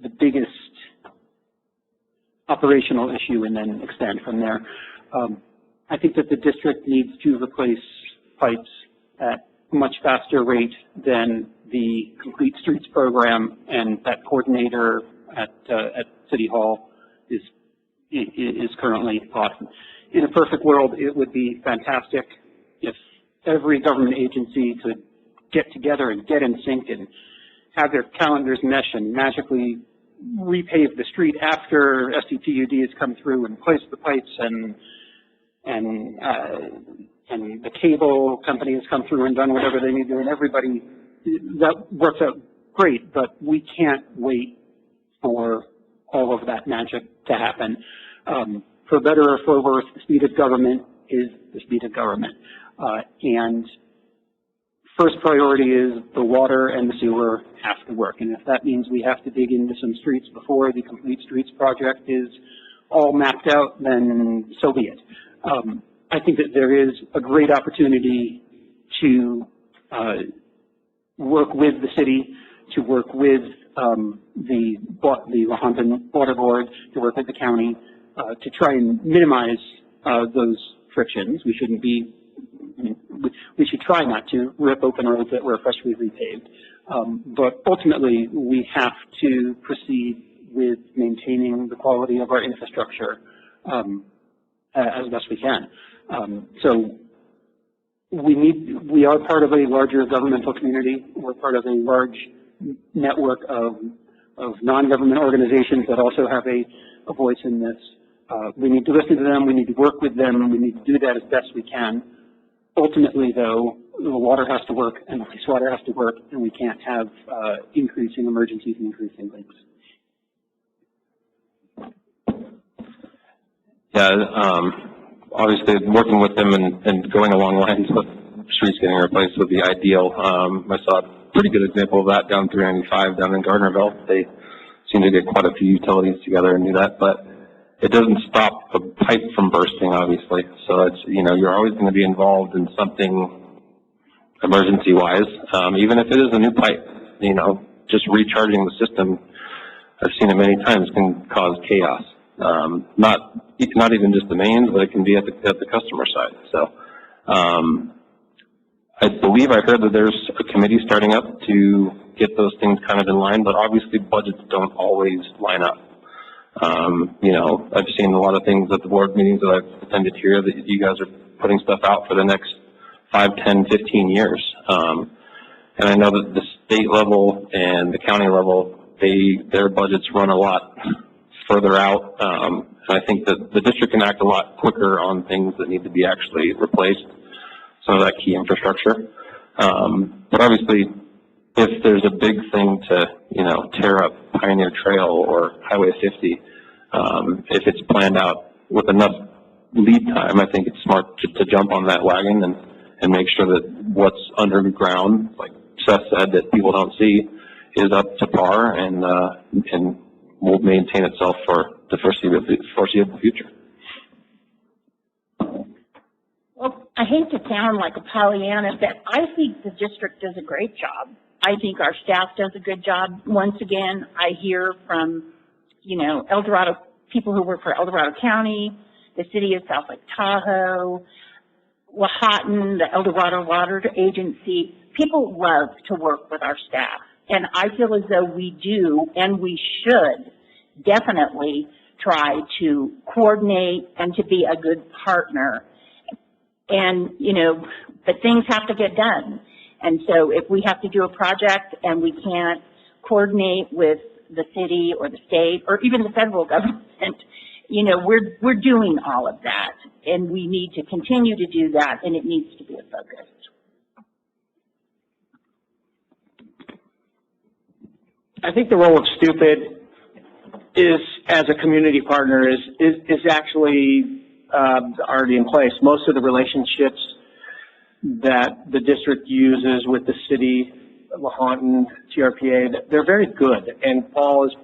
the biggest operational issue and then expand from there. I think that the district needs to replace pipes at a much faster rate than the Complete Streets program, and that coordinator at City Hall is currently awesome. In a perfect world, it would be fantastic if every government agency could get together and get in sync and have their calendars mesh and magically repave the street after STPUD has come through and placed the pipes and the cable company has come through and done whatever they need to do, and everybody, that works out great, but we can't wait for all of that magic to happen. For better or for worse, the speed of government is the speed of government. And first priority is the water and the sewer have to work. And if that means we have to dig into some streets before the Complete Streets project is all mapped out, then so be it. I think that there is a great opportunity to work with the city, to work with the Lahontan Water Board, to work with the county, to try and minimize those frictions. We shouldn't be, we should try not to rip open roads that were freshly repaved. But ultimately, we have to proceed with maintaining the quality of our infrastructure as best we can. So we are part of a larger governmental community. We're part of a large network of non-government organizations that also have a voice in this. We need to listen to them. We need to work with them. We need to do that as best we can. Ultimately, though, the water has to work and the wastewater has to work, and we can't have increasing emergencies and increasing leaks. Yeah, obviously working with them and going along lines with streets getting replaced would be ideal. I saw a pretty good example of that down 395 down in Gardnerville. They seem to get quite a few utilities together and do that, but it doesn't stop the pipe from bursting, obviously. So it's, you know, you're always going to be involved in something emergency-wise, even if it is a new pipe. You know, just recharging the system, I've seen it many times, can cause chaos. Not even just the mains, but it can be at the customer side. So I believe I heard that there's a committee starting up to get those things kind of in line, but obviously budgets don't always line up. You know, I've seen a lot of things at the board meetings that I've attended here that you guys are putting stuff out for the next 5, 10, 15 years. And I know that the state level and the county level, their budgets run a lot further out. And I think that the district can act a lot quicker on things that need to be actually replaced, some of that key infrastructure. But obviously, if there's a big thing to, you know, tear up Pioneer Trail or Highway 50, if it's planned out with enough lead time, I think it's smart to jump on that wagon and make sure that what's underground, like Seth said, that people don't see, is up to par and will maintain itself for the foreseeable future. Well, I hate to sound like a Pollyanna, but I think the district does a great job. I think our staff does a good job. Once again, I hear from, you know, El Dorado, people who work for El Dorado County, the city of South Lake Tahoe, Lahontan, the El Dorado Water Agency. People love to work with our staff. And I feel as though we do, and we should definitely try to coordinate and to be a good partner. And, you know, but things have to get done. And so if we have to do a project and we can't coordinate with the city or the state or even the federal government, you know, we're doing all of that. And we need to continue to do that, and it needs to be a focus. I think the role of STPUD is, as a community partner, is actually already in place. Most of the relationships that the district uses with the city, Lahontan, TRPA, they're very good. And Paul has,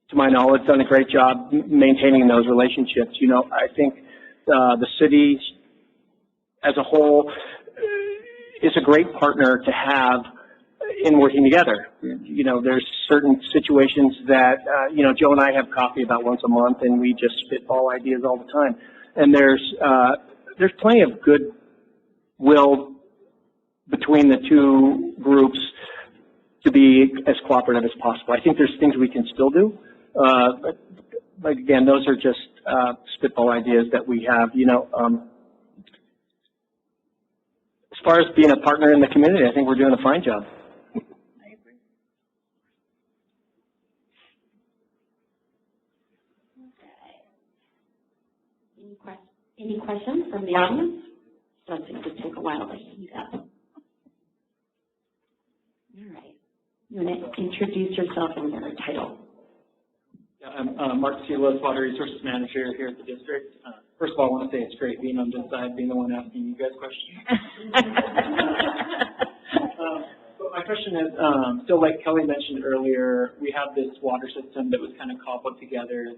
to my knowledge, done a great job maintaining those relationships. You know, I think the city as a whole is a great partner to have in working together. You know, there's certain situations that, you know, Joe and I have coffee about once a month, and we just spitball ideas all the time. And there's plenty of goodwill between the two groups to be as cooperative as possible. I think there's things we can still do, but again, those are just spitball ideas that we have. You know, as far as being a partner in the community, I think we're doing a fine job. I agree. Okay. Any questions from the audience? Does it just take a while to heat up? All right. You want to introduce yourself and your title? Yeah, I'm Mark Silas, Water Resources Manager here at the district. First of all, I want to say it's great being on this side, being the one asking you guys questions. But my question is, so like Kelly mentioned earlier, we have this water system that was kind of cobbled together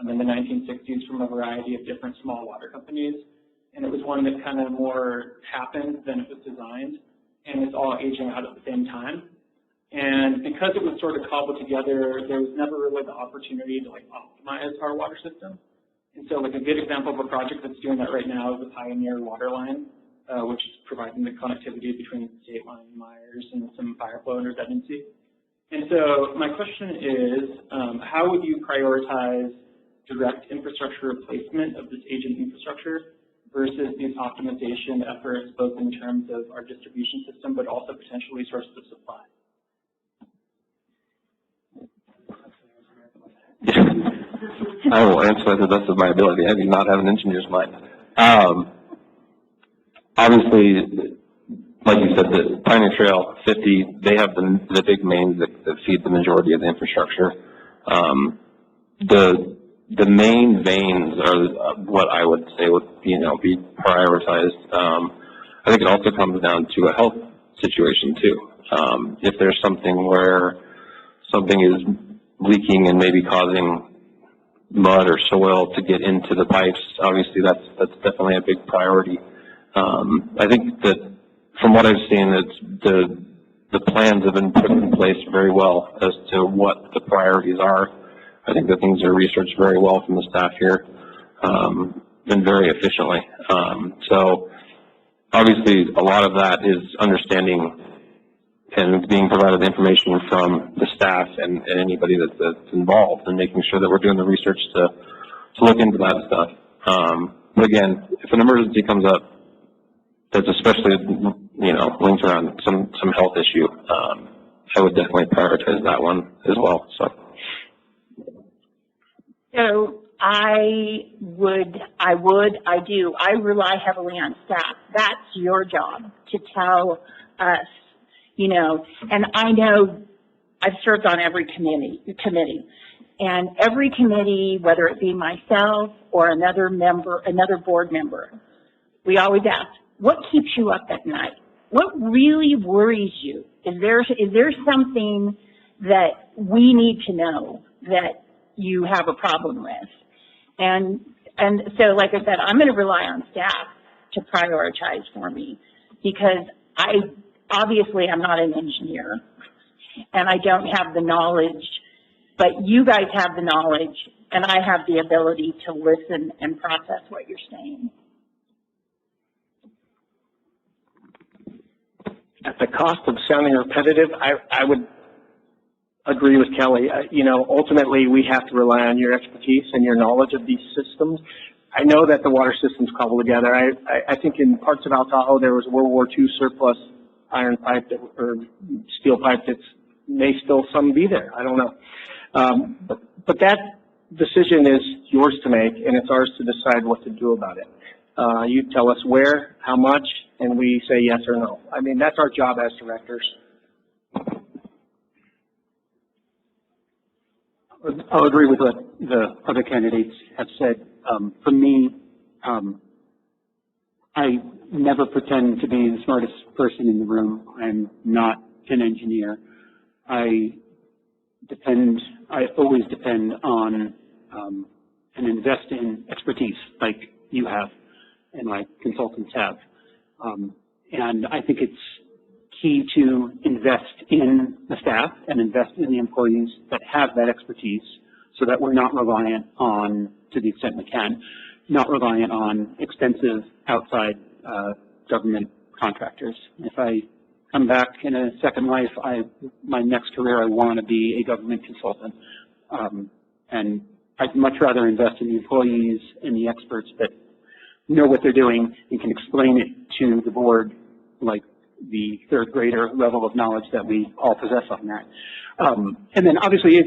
in the 1960s from a variety of different small water companies. And it was one that kind of more happened than it was designed. And it's all aging out at the same time. And because it was sort of cobbled together, there was never really the opportunity to like optimize our water system. And so like a good example of a project that's doing that right now is the Pioneer Water Line, which is providing the connectivity between State Line and Myers and some fire flow and redundancy. And so my question is, how would you prioritize direct infrastructure replacement of this aging infrastructure versus these optimization efforts, both in terms of our distribution system, but also potentially sources of supply? I will answer that to the best of my ability. I do not have an engineer's mind. Obviously, like you said, the Pioneer Trail 50, they have the big mains that feed the majority of the infrastructure. The main veins are what I would say would, you know, be prioritized. I think it also comes down to a health situation too. If there's something where something is leaking and maybe causing mud or soil to get into the pipes, obviously that's definitely a big priority. I think that from what I've seen, it's the plans have been put in place very well as to what the priorities are. I think that things are researched very well from the staff here, and very efficiently. So obviously a lot of that is understanding and being provided information from the staff and anybody that's involved, and making sure that we're doing the research to look into that stuff. But again, if an emergency comes up that's especially, you know, linked around some health issue, I would definitely prioritize that one as well. So I rely heavily on staff. That's your job to tell us, you know, and I know I've served on every committee, and every committee, whether it be myself or another member, another board member, we always ask, what keeps you up at night? What really worries you? Is there something that we need to know that you have a problem with? And so, like I said, I'm going to rely on staff to prioritize for me, because obviously I'm not an engineer and I don't have the knowledge, but you guys have the knowledge and I have the ability to listen and process what you're saying. At the cost of sounding repetitive, I would agree with Kelly. You know, ultimately we have to rely on your expertise and your knowledge of these systems. I know that the water systems cobble together. I think in parts of Tahoe there was a World War II surplus iron pipe or steel pipe that may still some be there. I don't know. But that decision is yours to make, and it's ours to decide what to do about it. You tell us where, how much, and we say yes or no. I mean, that's our job as directors. I'll agree with what the other candidates have said. For me, I never pretend to be the smartest person in the room. I'm not an engineer. I always depend on and invest in expertise like you have and my consultants have. And I think it's key to invest in the staff and invest in the employees that have that expertise, so that we're not reliant on, to the extent we can, not reliant on expensive outside government contractors. If I come back in a second life, my next career, I want to be a government consultant. And I'd much rather invest in the employees and the experts that know what they're doing and can explain it to the board like the third grader level of knowledge that we all possess on that. And then obviously,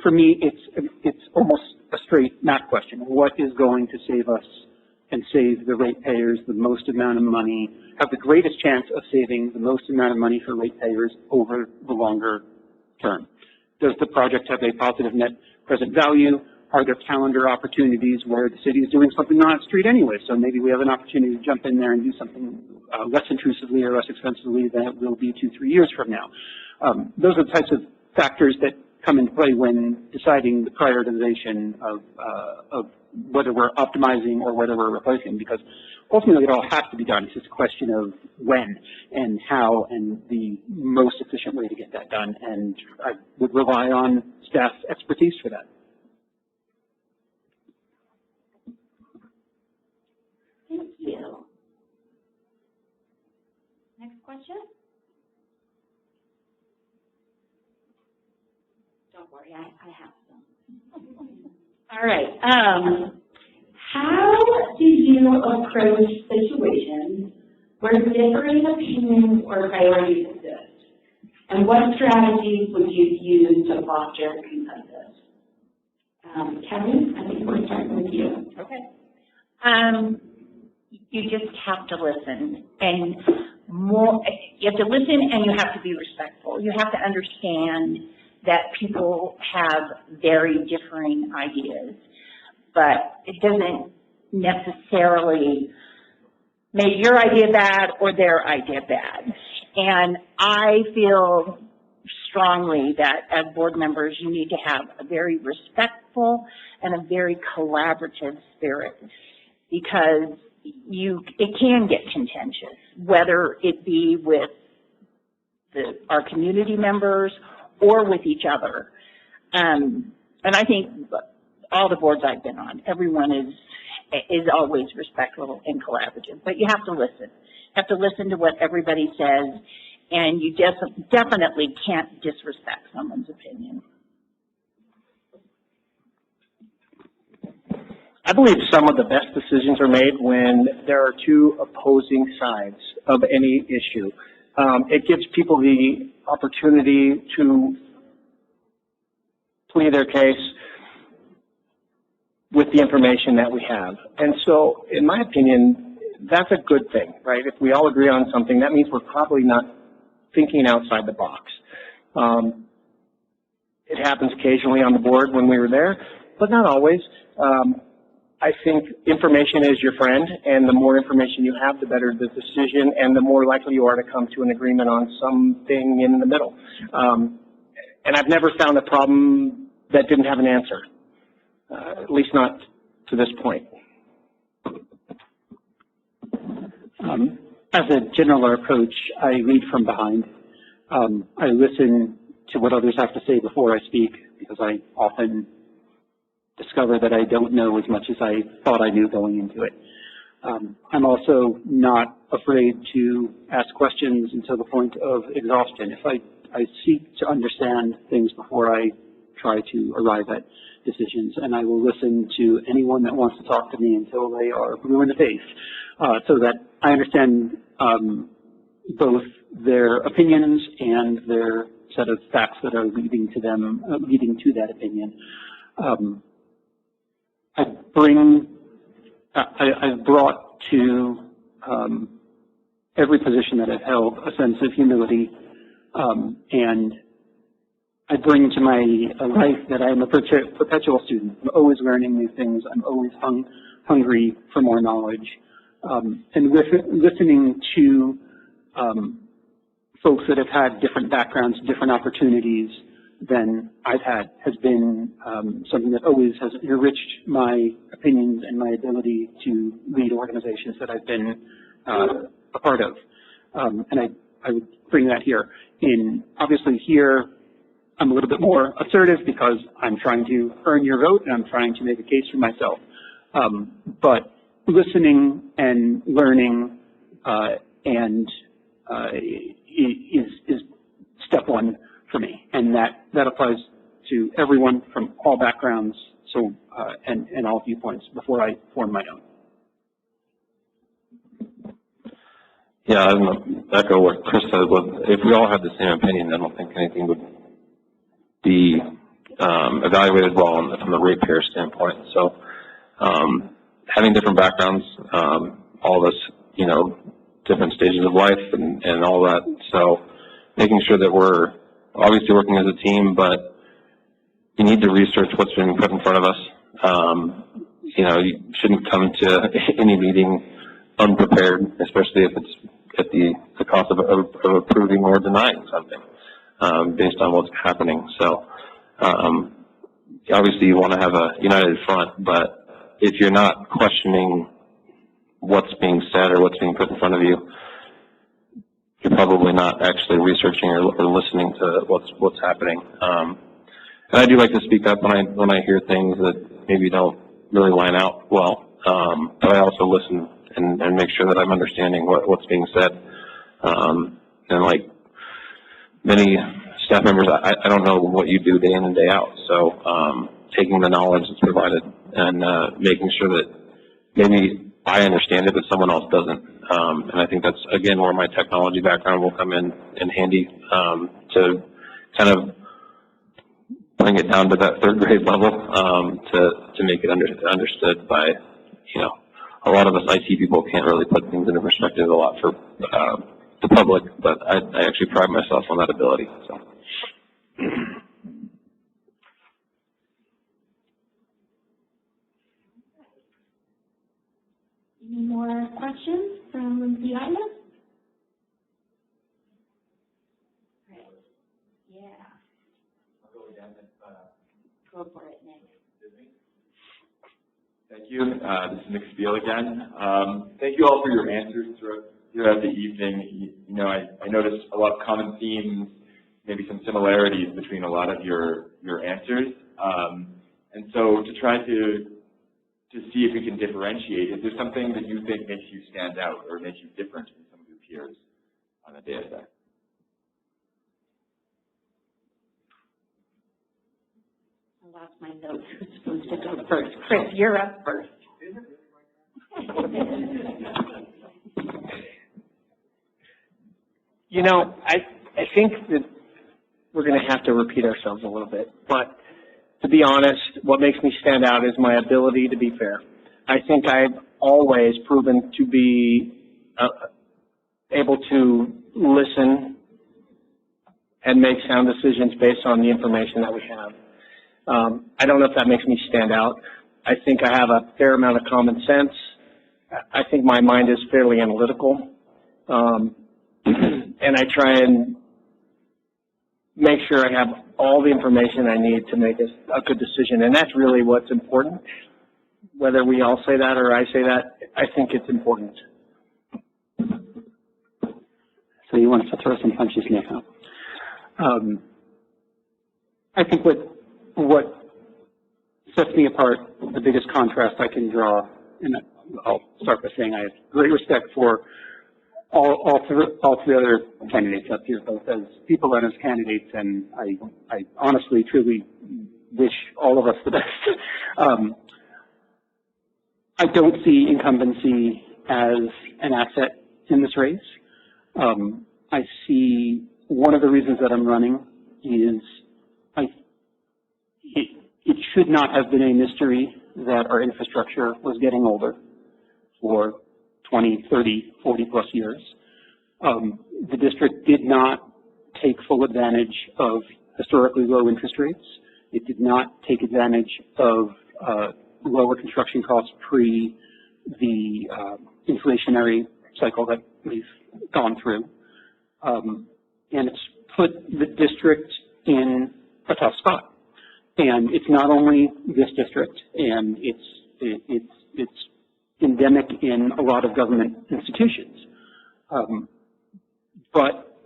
for me, it's almost a straight math question. What is going to save us and save the ratepayers the most amount of money, have the greatest chance of saving the most amount of money for ratepayers over the longer term? Does the project have a positive net present value? Are there calendar opportunities where the city is doing something on its street anyway? So maybe we have an opportunity to jump in there and do something less intrusively or less expensively than it will be 2-3 years from now. Those are the types of factors that come into play when deciding the prioritization of whether we're optimizing or whether we're replacing, because ultimately it all has to be done. It's just a question of when and how and the most efficient way to get that done. And I would rely on staff expertise for that. Thank you. Next question? Don't worry, I have some. All right. How do you approach situations where differing opinions or priorities exist? And what strategies would you use to foster consensus? Kevin, I think we're starting with you. Okay. You just have to listen, and you have to listen, and you have to be respectful. You have to understand that people have very differing ideas, but it doesn't necessarily make your idea bad or their idea bad. And I feel strongly that as board members, you need to have a very respectful and a very collaborative spirit, because it can get contentious, whether it be with our community members or with each other. And I think all the boards I've been on, everyone is always respectful and collaborative, but you have to listen. You have to listen to what everybody says, and you definitely can't disrespect someone's opinion. I believe some of the best decisions are made when there are two opposing sides of any issue. It gives people the opportunity to plead their case with the information that we have. And so, in my opinion, that's a good thing, right? If we all agree on something, that means we're probably not thinking outside the box. It happens occasionally on the board when we were there, but not always. I think information is your friend, and the more information you have, the better the decision, and the more likely you are to come to an agreement on something in the middle. And I've never found a problem that didn't have an answer, at least not to this point. As a general approach, I lead from behind. I listen to what others have to say before I speak, because I often discover that I don't know as much as I thought I knew going into it. I'm also not afraid to ask questions until the point of exhaustion. If I seek to understand things before I try to arrive at decisions, and I will listen to anyone that wants to talk to me until they are blue in the face, so that I understand both their opinions and their set of facts that are leading to that opinion. I've brought to every position that I've held a sense of humility, and I bring to my life that I'm a perpetual student. I'm always learning new things. I'm always hungry for more knowledge. And listening to folks that have had different backgrounds, different opportunities than I've had has been something that always has enriched my opinions and my ability to lead organizations that I've been a part of. And I would bring that here. Obviously here, I'm a little bit more assertive because I'm trying to earn your vote and I'm trying to make a case for myself. But listening and learning and is step one for me, and that applies to everyone from all backgrounds, so and all viewpoints before I form my own. Yeah, I'm gonna echo what Chris said. If we all had the same opinion, I don't think anything would be evaluated well from the ratepayer standpoint. So having different backgrounds, all of us, you know, different stages of life and all that. So making sure that we're obviously working as a team, but you need to research what's being put in front of us. You know, you shouldn't come to any meeting unprepared, especially if it's at the cost of approving or denying something based on what's happening. So obviously you want to have a united front, but if you're not questioning what's being said or what's being put in front of you, you're probably not actually researching or listening to what's happening. And I do like to speak up when I hear things that maybe don't really line out well, but I also listen and make sure that I'm understanding what's being said. And like many staff members, I don't know what you do day in and day out. So taking the knowledge that's provided and making sure that maybe I understand it, but someone else doesn't. And I think that's, again, where my technology background will come in handy to kind of bring it down to that third grade level to make it understood by, you know, a lot of us IT people can't really put things into perspective a lot for the public, but I actually pride myself on that ability. So. Any more questions from the audience? Great. Yeah. I'll go again. Go for it, Nick. Thank you. This is Nick Spiel again. Thank you all for your answers throughout the evening. You know, I noticed a lot of common themes, maybe some similarities between a lot of your answers. And so to try to see if we can differentiate, is there something that you think makes you stand out or makes you different from some of your peers on a data set? I lost my notes. Who's supposed to go first? Chris, you're up first. You know, I think that we're going to have to repeat ourselves a little bit, but to be honest, what makes me stand out is my ability to be fair. I think I've always proven to be able to listen and make sound decisions based on the information that we have. I don't know if that makes me stand out. I think I have a fair amount of common sense. I think my mind is fairly analytical. And I try and make sure I have all the information I need to make a good decision. And that's really what's important. Whether we all say that or I say that, I think it's important. So you want to throw some punches, Nick, huh? I think what sets me apart, the biggest contrast I can draw, and I'll start by saying I have great respect for all three other candidates up here, both as people and as candidates, and I honestly, truly wish all of us the best. I don't see incumbency as an asset in this race. I see one of the reasons that I'm running is it should not have been a mystery that our infrastructure was getting older for 20, 30, 40 plus years. The district did not take full advantage of historically low interest rates. It did not take advantage of lower construction costs pre the inflationary cycle that we've gone through. And it's put the district in a tough spot. And it's not only this district, and it's endemic in a lot of government institutions. But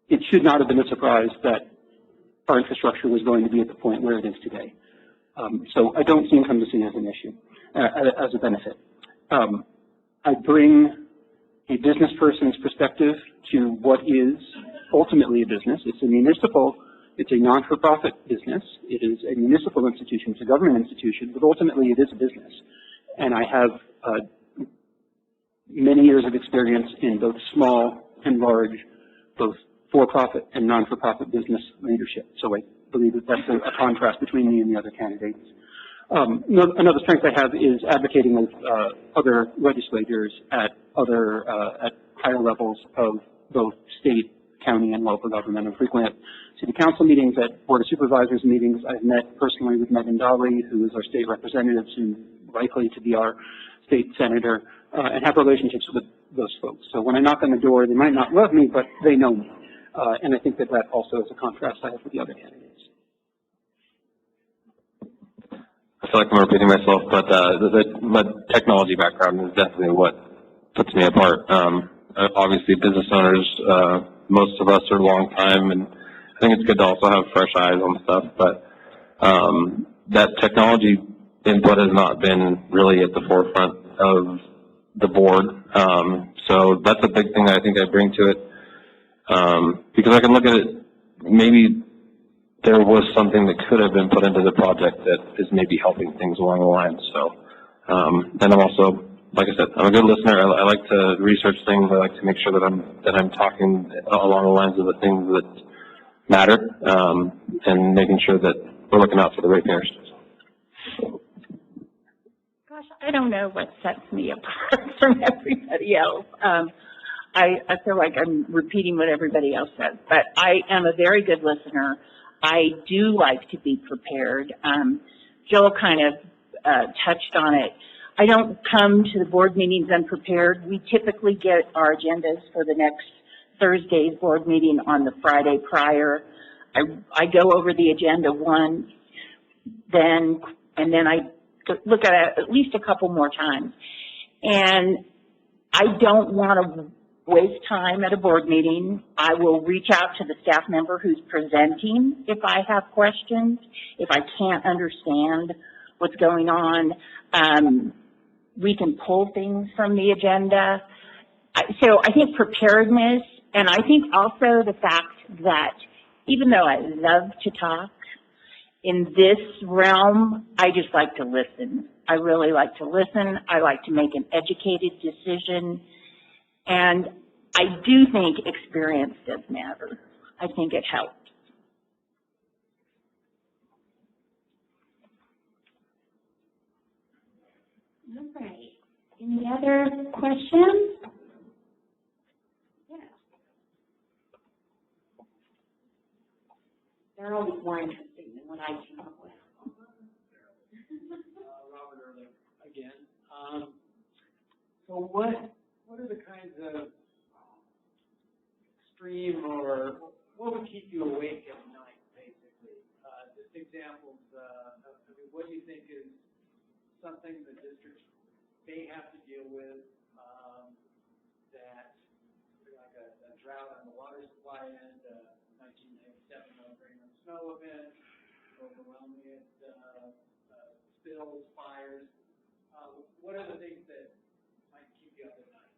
it should not have been a surprise that our infrastructure was going to be at the point where it is today. So I don't see incumbency as an issue, as a benefit. I bring a business person's perspective to what is ultimately a business. It's a municipal, it's a non-for-profit business. It is a municipal institution, it's a government institution, but ultimately it is a business. And I have many years of experience in both small and large, both for-profit and non-for-profit business leadership. So I believe that that's a contrast between me and the other candidates. Another strength I have is advocating with other legislators at higher levels of both state, county, and local government. I'm frequently at city council meetings, at board of supervisors meetings. I've met personally with Megan Dolly, who is our state representative, soon likely to be our state senator, and have relationships with those folks. So when I knock on the door, they might not love me, but they know me. And I think that that also is a contrast I have with the other candidates. I feel like I'm repeating myself, but my technology background is definitely what puts me apart. Obviously, business owners, most of us are long time, and I think it's good to also have fresh eyes on stuff, but that technology input has not been really at the forefront of the board. So that's a big thing I think I bring to it, because I can look at it, maybe there was something that could have been put into the project that is maybe helping things along the line. So, and I'm also, like I said, I'm a good listener. I like to research things. I like to make sure that I'm talking along the lines of the things that matter, and making sure that we're looking out for the ratepayers. Gosh, I don't know what sets me apart from everybody else. I feel like I'm repeating what everybody else says, but I am a very good listener. I do like to be prepared. Joel kind of touched on it. I don't come to the board meetings unprepared. We typically get our agendas for the next Thursday's board meeting on the Friday prior. I go over the agenda once, and then I look at it at least a couple more times. And I don't want to waste time at a board meeting. I will reach out to the staff member who's presenting if I have questions, if I can't understand what's going on. We can pull things from the agenda. So I think preparedness, and I think also the fact that even though I love to talk, in this realm, I just like to listen. I really like to listen. I like to make an educated decision. And I do think experience does matter. I think it helps. All right. Any other questions? Yeah. They're always more interesting than what I came up with. Robert Ehrlich again. So what are the kinds of extreme, or what would keep you awake at night, basically? Just examples of what do you think is something the districts may have to deal with, that, like a drought on the water supply end, 1997 El Grano snow event, overwhelming spills, fires. What are the things that might keep you up at night?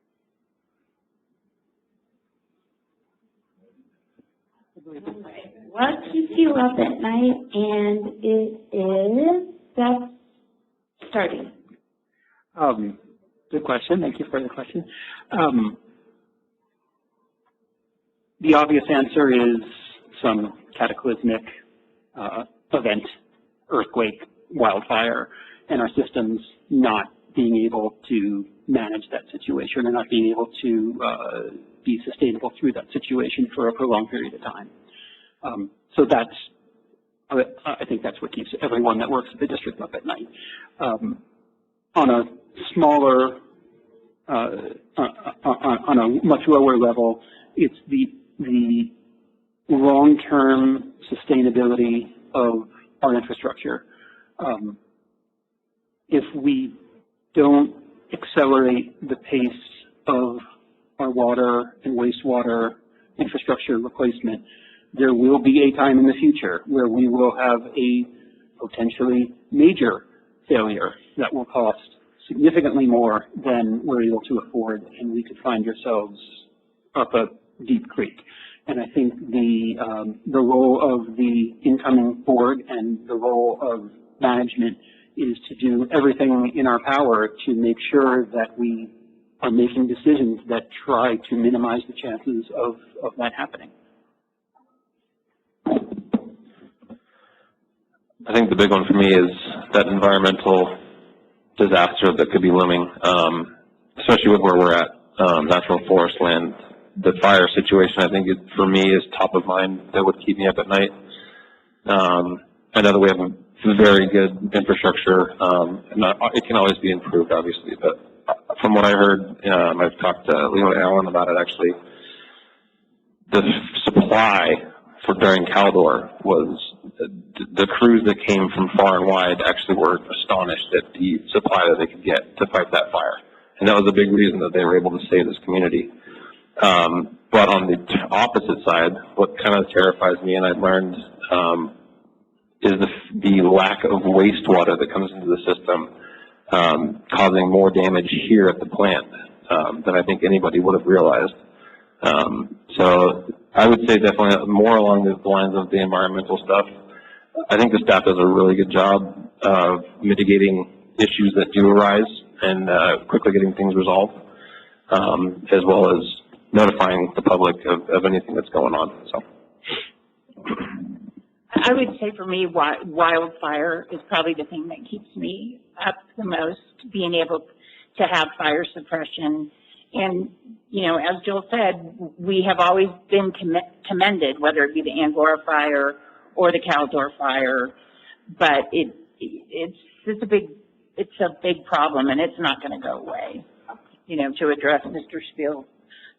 All right. What keeps you up at night? And it is that's starting. Good question. Thank you for the question. The obvious answer is some cataclysmic event, earthquake, wildfire, and our systems not being able to manage that situation and not being able to be sustainable through that situation for a prolonged period of time. So that's, I think that's what keeps everyone that works at the district up at night. On a smaller, on a much lower level, it's the long-term sustainability of our infrastructure. If we don't accelerate the pace of our water and wastewater infrastructure replacement, there will be a time in the future where we will have a potentially major failure that will cost significantly more than we're able to afford, and we could find ourselves up a deep creek. And I think the role of the incoming board and the role of management is to do everything in our power to make sure that we are making decisions that try to minimize the chances of that happening. I think the big one for me is that environmental disaster that could be looming, especially with where we're at, natural forest land. The fire situation, I think, for me, is top of mind. That would keep me up at night. I know that we have a very good infrastructure. It can always be improved, obviously, but from what I heard, I've talked to Leo and Alan about it, actually. The supply for during Caldor was the crews that came from far and wide actually were astonished at the supply that they could get to fight that fire. And that was a big reason that they were able to save this community. But on the opposite side, what kind of terrifies me, and I've learned, is the lack of wastewater that comes into the system, causing more damage here at the plant than I think anybody would have realized. So I would say definitely more along the lines of the environmental stuff. I think the staff does a really good job of mitigating issues that do arise and quickly getting things resolved, as well as notifying the public of anything that's going on. So I would say for me, wildfire is probably the thing that keeps me up the most, being able to have fire suppression. And, you know, as Jill said, we have always been commended, whether it be the Angora fire or the Caldor fire, but it's a big problem, and it's not going to go away. You know, to address Mr. Spiel's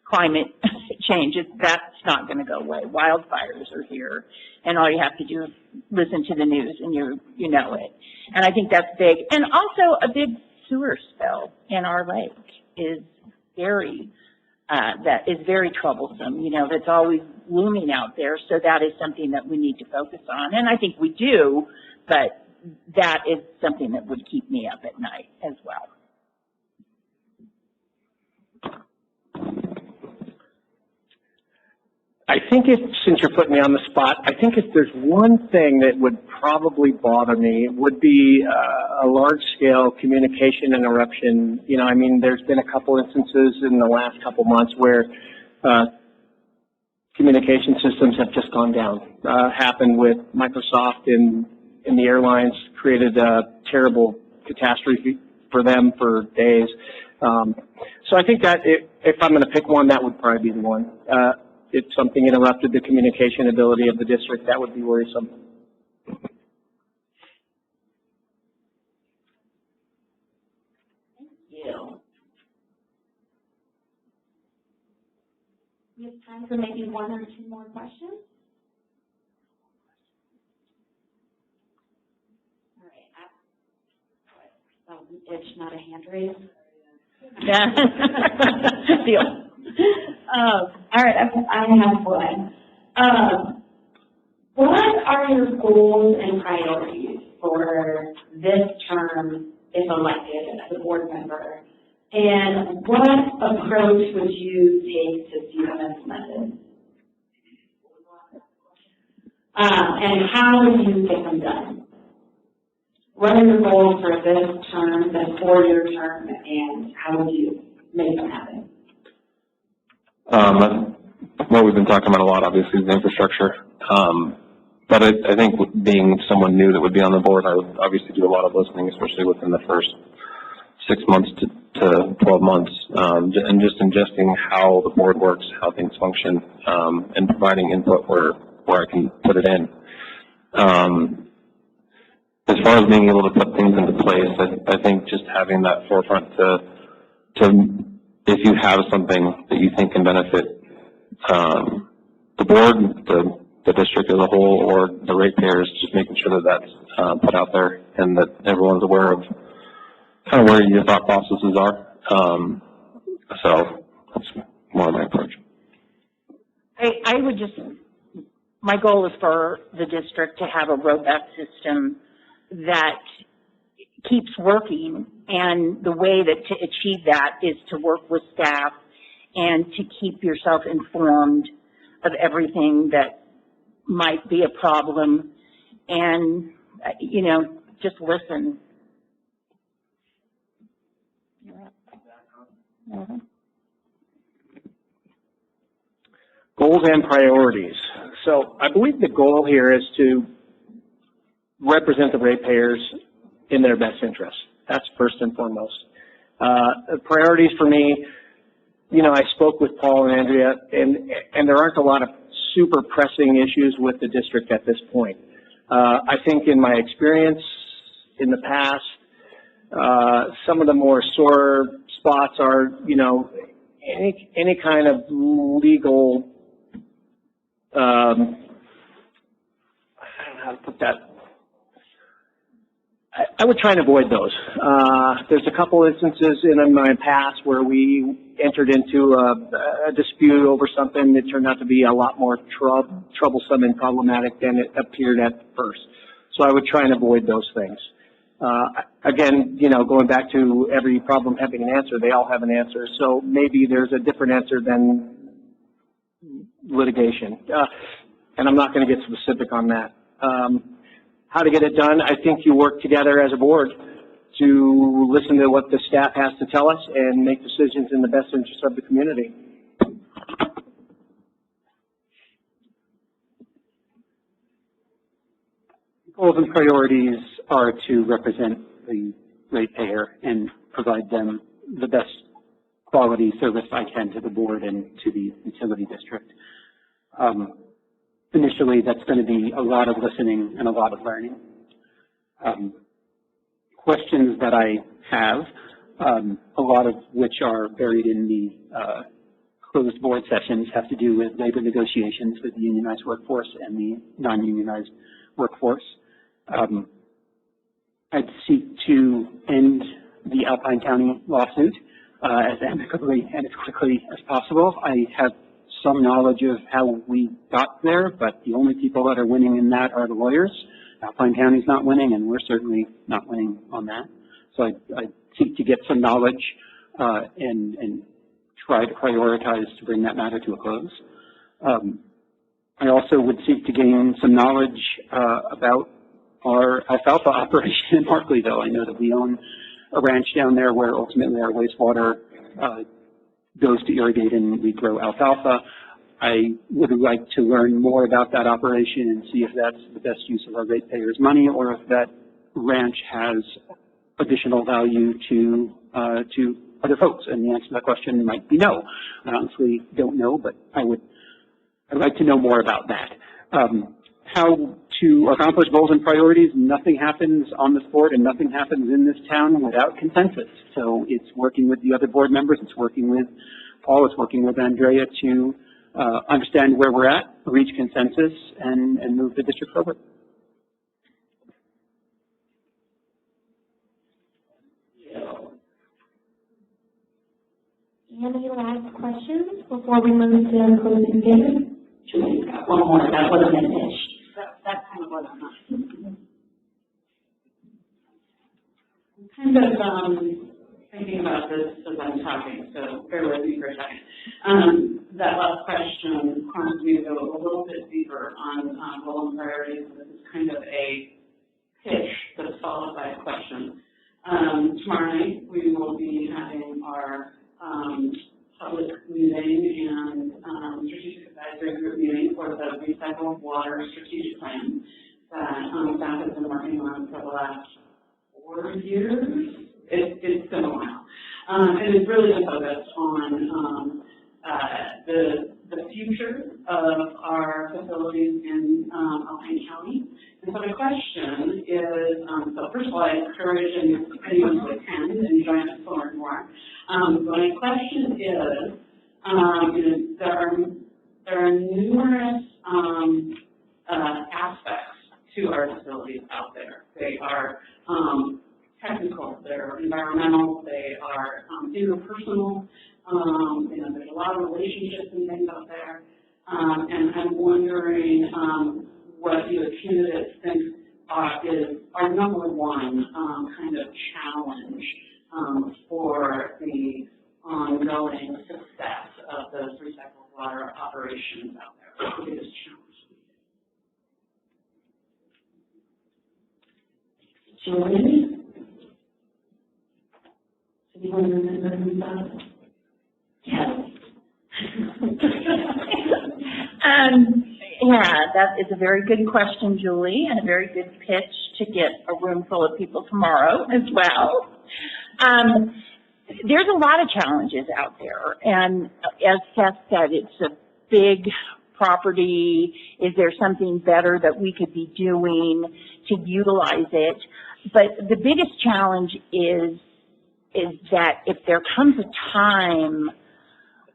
climate change, that's not going to go away. Wildfires are here, and all you have to do is listen to the news, and you know it. And I think that's big. And also, a big sewer spill in our lake is very troublesome. You know, that's always looming out there. So that is something that we need to focus on, and I think we do. But that is something that would keep me up at night as well. I think since you're putting me on the spot, I think if there's one thing that would probably bother me, it would be a large-scale communication interruption. You know, I mean, there's been a couple instances in the last couple months where communication systems have just gone down. Happened with Microsoft in the airlines, created a terrible catastrophe for them for days. So I think that if I'm going to pick one, that would probably be the one. If something interrupted the communication ability of the district, that would be worrisome. Thank you. We have time for maybe one or two more questions. All right. It's not a hand raise. Yeah. Deal. All right, I have one. What are your goals and priorities for this term if elected as a board member? And what approach would you take to see them implemented? And how would you get them done? What are your goals for this term, this 4-year term, and how would you make them happen? What we've been talking about a lot, obviously, is the infrastructure. But I think being someone new that would be on the board, I would obviously do a lot of listening, especially within the first 6 months to 12 months, and just ingesting how the board works, how things function, and providing input where I can put it in. As far as being able to put things into place, I think just having that forefront to if you have something that you think can benefit the board, the district as a whole, or the ratepayers, just making sure that that's put out there and that everyone's aware of kind of where your thought processes are. So that's more of my approach. I would just, my goal is for the district to have a robust system that keeps working And the way that to achieve that is to work with staff and to keep yourself informed of everything that might be a problem, and, you know, just listen. Goals and priorities. So I believe the goal here is to represent the ratepayers in their best interest. That's first and foremost. Priorities for me, you know, I spoke with Paul and Andrea, and there aren't a lot of super pressing issues with the district at this point. I think in my experience in the past, some of the more sore spots are, you know, any kind of legal, I don't know how to put that. I would try and avoid those. There's a couple instances in my past where we entered into a dispute over something that turned out to be a lot more troublesome and problematic than it appeared at first. So I would try and avoid those things. Again, you know, going back to every problem having an answer, they all have an answer. So maybe there's a different answer than litigation. And I'm not going to get specific on that. How to get it done, I think you work together as a board to listen to what the staff has to tell us and make decisions in the best interest of the community. Goals and priorities are to represent the ratepayer and provide them the best quality service I can to the board and to the utility district. Initially, that's going to be a lot of listening and a lot of learning. Questions that I have, a lot of which are buried in the closed board sessions, have to do with labor negotiations with the unionized workforce and the non-unionized workforce. I'd seek to end the Alpine County lawsuit as amicably and as quickly as possible. I have some knowledge of how we got there, but the only people that are winning in that are the lawyers. Alpine County's not winning, and we're certainly not winning on that. So I seek to get some knowledge and try to prioritize to bring that matter to a close. I also would seek to gain some knowledge about our alfalfa operation in Markleyville. I know that we own a ranch down there where ultimately our wastewater goes to irrigate and we grow alfalfa. I would like to learn more about that operation and see if that's the best use of our ratepayers' money, or if that ranch has additional value to other folks. And the answer to that question might be no. I honestly don't know, but I'd like to know more about that. How to accomplish goals and priorities, nothing happens on this board and nothing happens in this town without consensus. So it's working with the other board members, it's working with Paul, it's working with Andrea to understand where we're at, reach consensus, and move the district forward. Any last questions before we move to closing statement? Julie's got one more. That wasn't finished. That's kind of what I'm not. I'm kind of thinking about this as I'm talking, so bear with me for a second. That last question prompts me to go a little bit deeper on goals and priorities. This is kind of a pitch that's followed by a question. Tomorrow night we will be having our public meeting and strategic advisory group meeting for the recycled water strategic plan that staff has been working on for the last 4 years. It's been a while. And it's really been focused on the future of our facilities in Alpine County. And so the question is, so first of all, I encourage anyone to attend and join us to learn more. My question is, there are numerous aspects to our facilities out there. They are technical, they're environmental, they are interpersonal. There's a lot of relationships and things out there. And I'm wondering what you as candidates think is our number one kind of challenge for the ongoing success of those recycled water operations out there. That's the biggest challenge. Julie? Anyone remember that? Yes. Yeah, that is a very good question, Julie, and a very good pitch to get a room full of people tomorrow as well. There's a lot of challenges out there, and as Seth said, it's a big property. Is there something better that we could be doing to utilize it? But the biggest challenge is that if there comes a time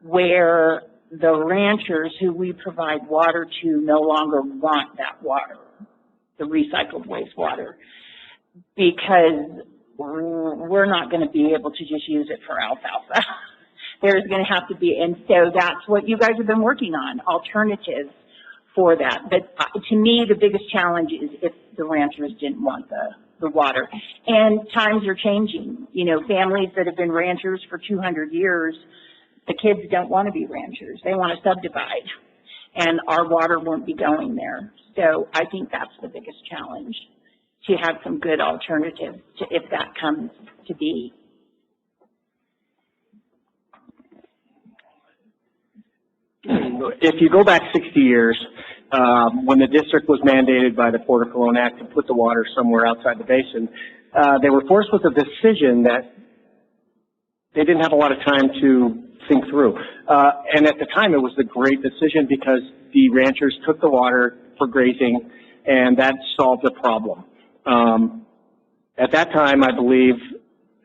where the ranchers who we provide water to no longer want that water, the recycled wastewater, because we're not going to be able to just use it for alfalfa. There's going to have to be, and so that's what you guys have been working on, alternatives for that. But to me, the biggest challenge is if the ranchers didn't want the water. And times are changing. You know, families that have been ranchers for 200 years, the kids don't want to be ranchers. They want to subdivide, and our water won't be going there. So I think that's the biggest challenge, to have some good alternatives to if that comes to be. If you go back 60 years, when the district was mandated by the Port of Cologne Act to put the water somewhere outside the basin, they were forced with a decision that they didn't have a lot of time to think through. And at the time, it was a great decision because the ranchers took the water for grazing, and that solved the problem. At that time, I believe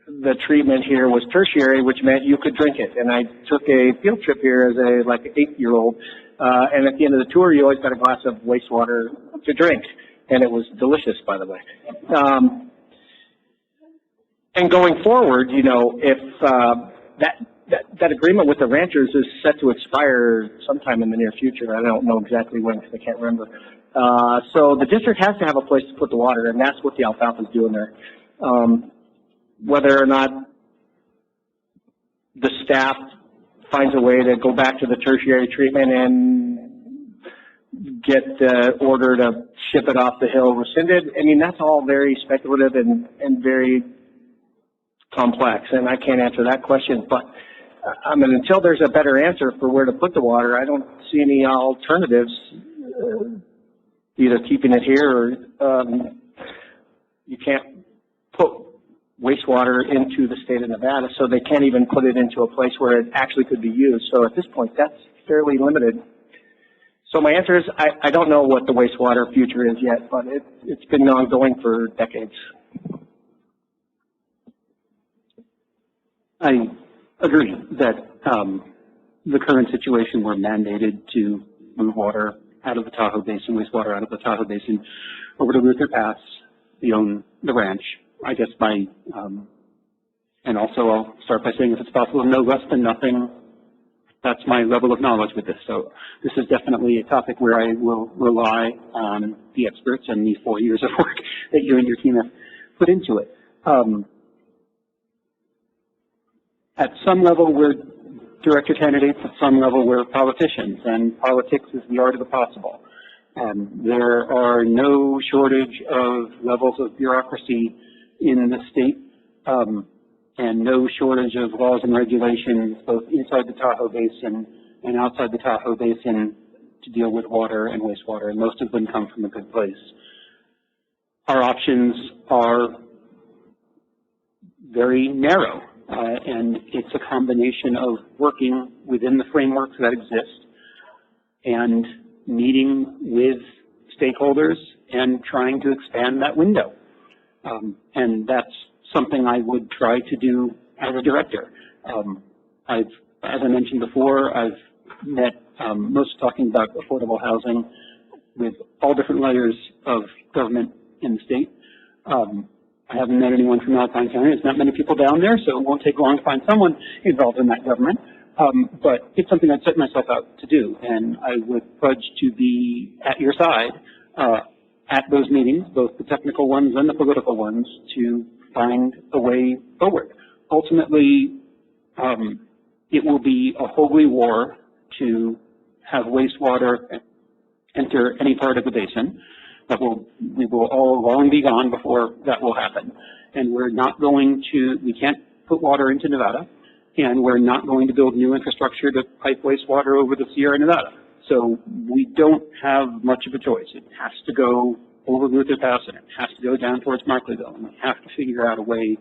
the treatment here was tertiary, which meant you could drink it. And I took a field trip here as an 8-year-old, and at the end of the tour, you always got a glass of wastewater to drink, and it was delicious, by the way. And going forward, you know, if that agreement with the ranchers is set to expire sometime in the near future. I don't know exactly when because I can't remember. So the district has to have a place to put the water, and that's what the alfalfa is doing there. Whether or not the staff finds a way to go back to the tertiary treatment and get the order to ship it off the hill rescinded, I mean, that's all very speculative and very complex, and I can't answer that question. But I mean, until there's a better answer for where to put the water, I don't see any alternatives, either keeping it here or you can't put wastewater into the state of Nevada, so they can't even put it into a place where it actually could be used. So at this point, that's fairly limited. So my answer is I don't know what the wastewater future is yet, but it's been ongoing for decades. I agree that the current situation, we're mandated to move water out of the Tahoe Basin, wastewater out of the Tahoe Basin, over to Luther Pass, the ranch, I guess by, and also I'll start by saying if it's possible, no less than nothing. That's my level of knowledge with this. So this is definitely a topic where I will rely on the experts and the 4 years of work that you and your team have put into it. At some level, we're director candidates. At some level, we're politicians, and politics is the art of the possible. There are no shortage of levels of bureaucracy in the state, and no shortage of laws and regulations, both inside the Tahoe Basin and outside the Tahoe Basin, to deal with water and wastewater, and most of them come from a good place. Our options are very narrow. And it's a combination of working within the frameworks that exist and meeting with stakeholders and trying to expand that window. And that's something I would try to do as a director. As I mentioned before, I've met, most talking about affordable housing with all different layers of government in the state. I haven't met anyone from Alpine County. There's not many people down there, so it won't take long to find someone involved in that government. But it's something I'd set myself out to do, and I would pledge to be at your side at those meetings, both the technical ones and the political ones, to find a way forward. ultimately, it will be a holy war to have wastewater enter any part of the basin. We will all long be gone before that will happen. And we're not going to, we can't put water into Nevada, and we're not going to build new infrastructure to pipe wastewater over the Sierra Nevada. So we don't have much of a choice. It has to go over Luther Pass, and it has to go down towards Markleyville, and we have to figure out a way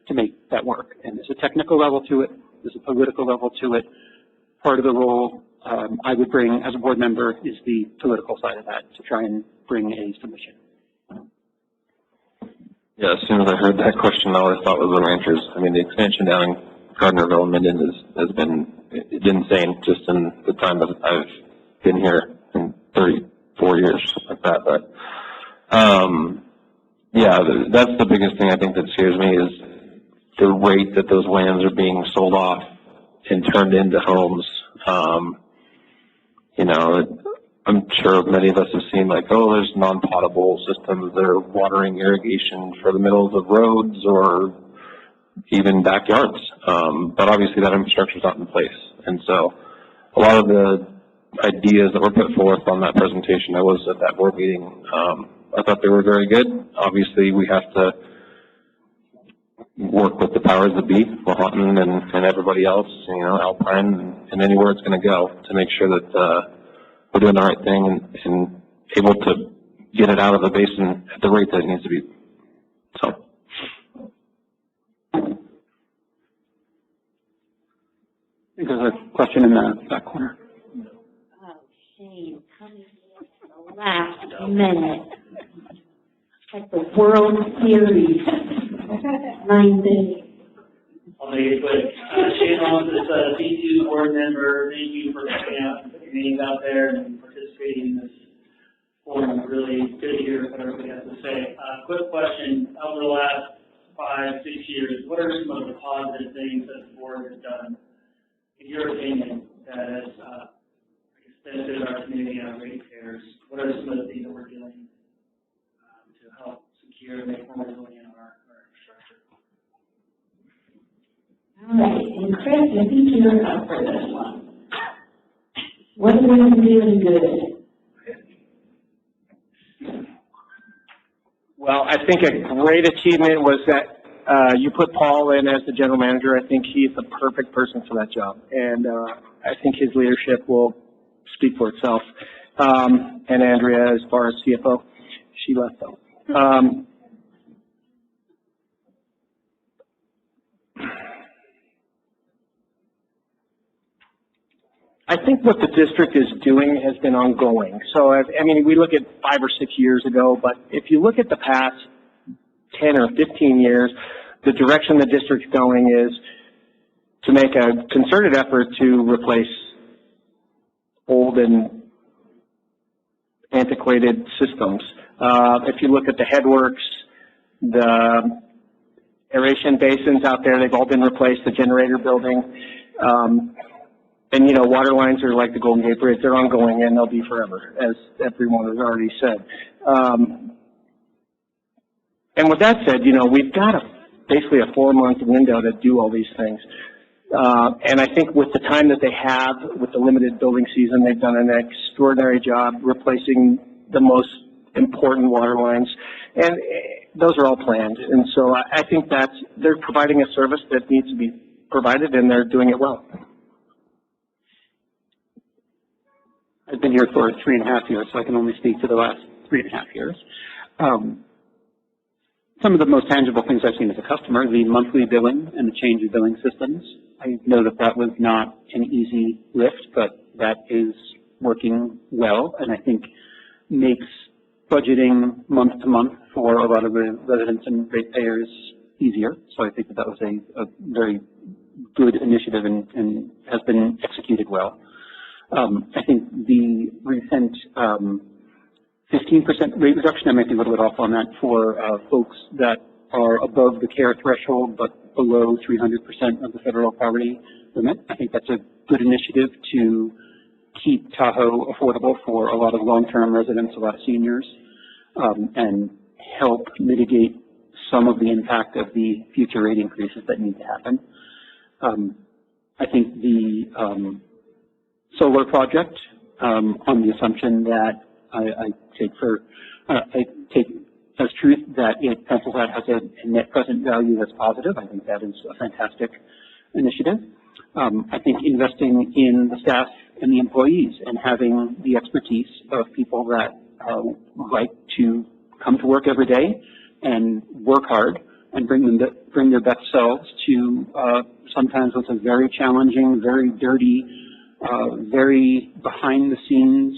to make that work. And there's a technical level to it, there's a political level to it. Part of the role I would bring as a board member is the political side of that, to try and bring a solution. Yeah, as soon as I heard that question, all I thought was the ranchers. I mean, the expansion down in Gardnerville and Minden has been insane just in the time that I've been here in 34 years, like that. But, yeah, that's the biggest thing I think that scares me is the rate that those lands are being sold off and turned into homes. You know, I'm sure many of us have seen, like, oh, there's non-potable systems that are watering irrigation for the middles of roads or even backyards. But obviously that infrastructure is not in place. And so a lot of the ideas that were put forth on that presentation, I was at that board meeting, I thought they were very good. Obviously we have to work with the powers that be, Lahontan and everybody else, you know, Alpine and anywhere it's going to go to make sure that we're doing the right thing and able to get it out of the basin at the rate that it needs to be. So. I think there's a question in the back corner. Oh, Shane, coming in the last minute. Like the World Series. 9:30. I'll make it quick. Shane Holmes is a STPUD board member. Thank you for coming out and putting your names out there and participating in this forum. Really good to hear what everybody has to say. Quick question. Over the last 5-6 years, what are some of the positive things that the board has done, in your opinion, that has benefited our community and our ratepayers? What are some of the things that we're doing to help secure and make more resilient our infrastructure? All right, and Chris, I think you're up for this one. What are we doing good? Well, I think a great achievement was that you put Paul in as the general manager. I think he's the perfect person for that job, and I think his leadership will speak for itself. And Andrea, as far as CFO, she left though. I think what the district is doing has been ongoing. So, I mean, we look at 5 or 6 years ago, but if you look at the past 10 or 15 years, the direction the district's going is to make a concerted effort to replace old and antiquated systems. If you look at the headworks, the aeration basins out there, they've all been replaced, the generator building. And, you know, water lines are like the Golden Gate Bridge. They're ongoing, and they'll be forever, as everyone has already said. And with that said, you know, we've got basically a 4-month window to do all these things. And I think with the time that they have, with the limited building season, they've done an extraordinary job replacing the most important water lines. And those are all planned. And so I think they're providing a service that needs to be provided, and they're doing it well. I've been here for 3.5 years, so I can only speak to the last 3.5 years. Some of the most tangible things I've seen as a customer, the monthly billing and the change of billing systems. I know that was not an easy lift, but that is working well, and I think makes budgeting month to month for a lot of the residents and ratepayers easier. So I think that was a very good initiative and has been executed well. I think the recent 15% rate reduction, I might be a little bit off on that, for folks that are above the care threshold but below 300% of the federal poverty limit. I think that's a good initiative to keep Tahoe affordable for a lot of long-term residents, a lot of seniors, and help mitigate some of the impact of the future rate increases that need to happen. I think the solar project, on the assumption that I take as truth that it pencils out has a net present value that's positive. I think that is a fantastic initiative. I think investing in the staff and the employees and having the expertise of people that like to come to work every day and work hard and bring their best selves to sometimes what's a very challenging, very dirty, very behind the scenes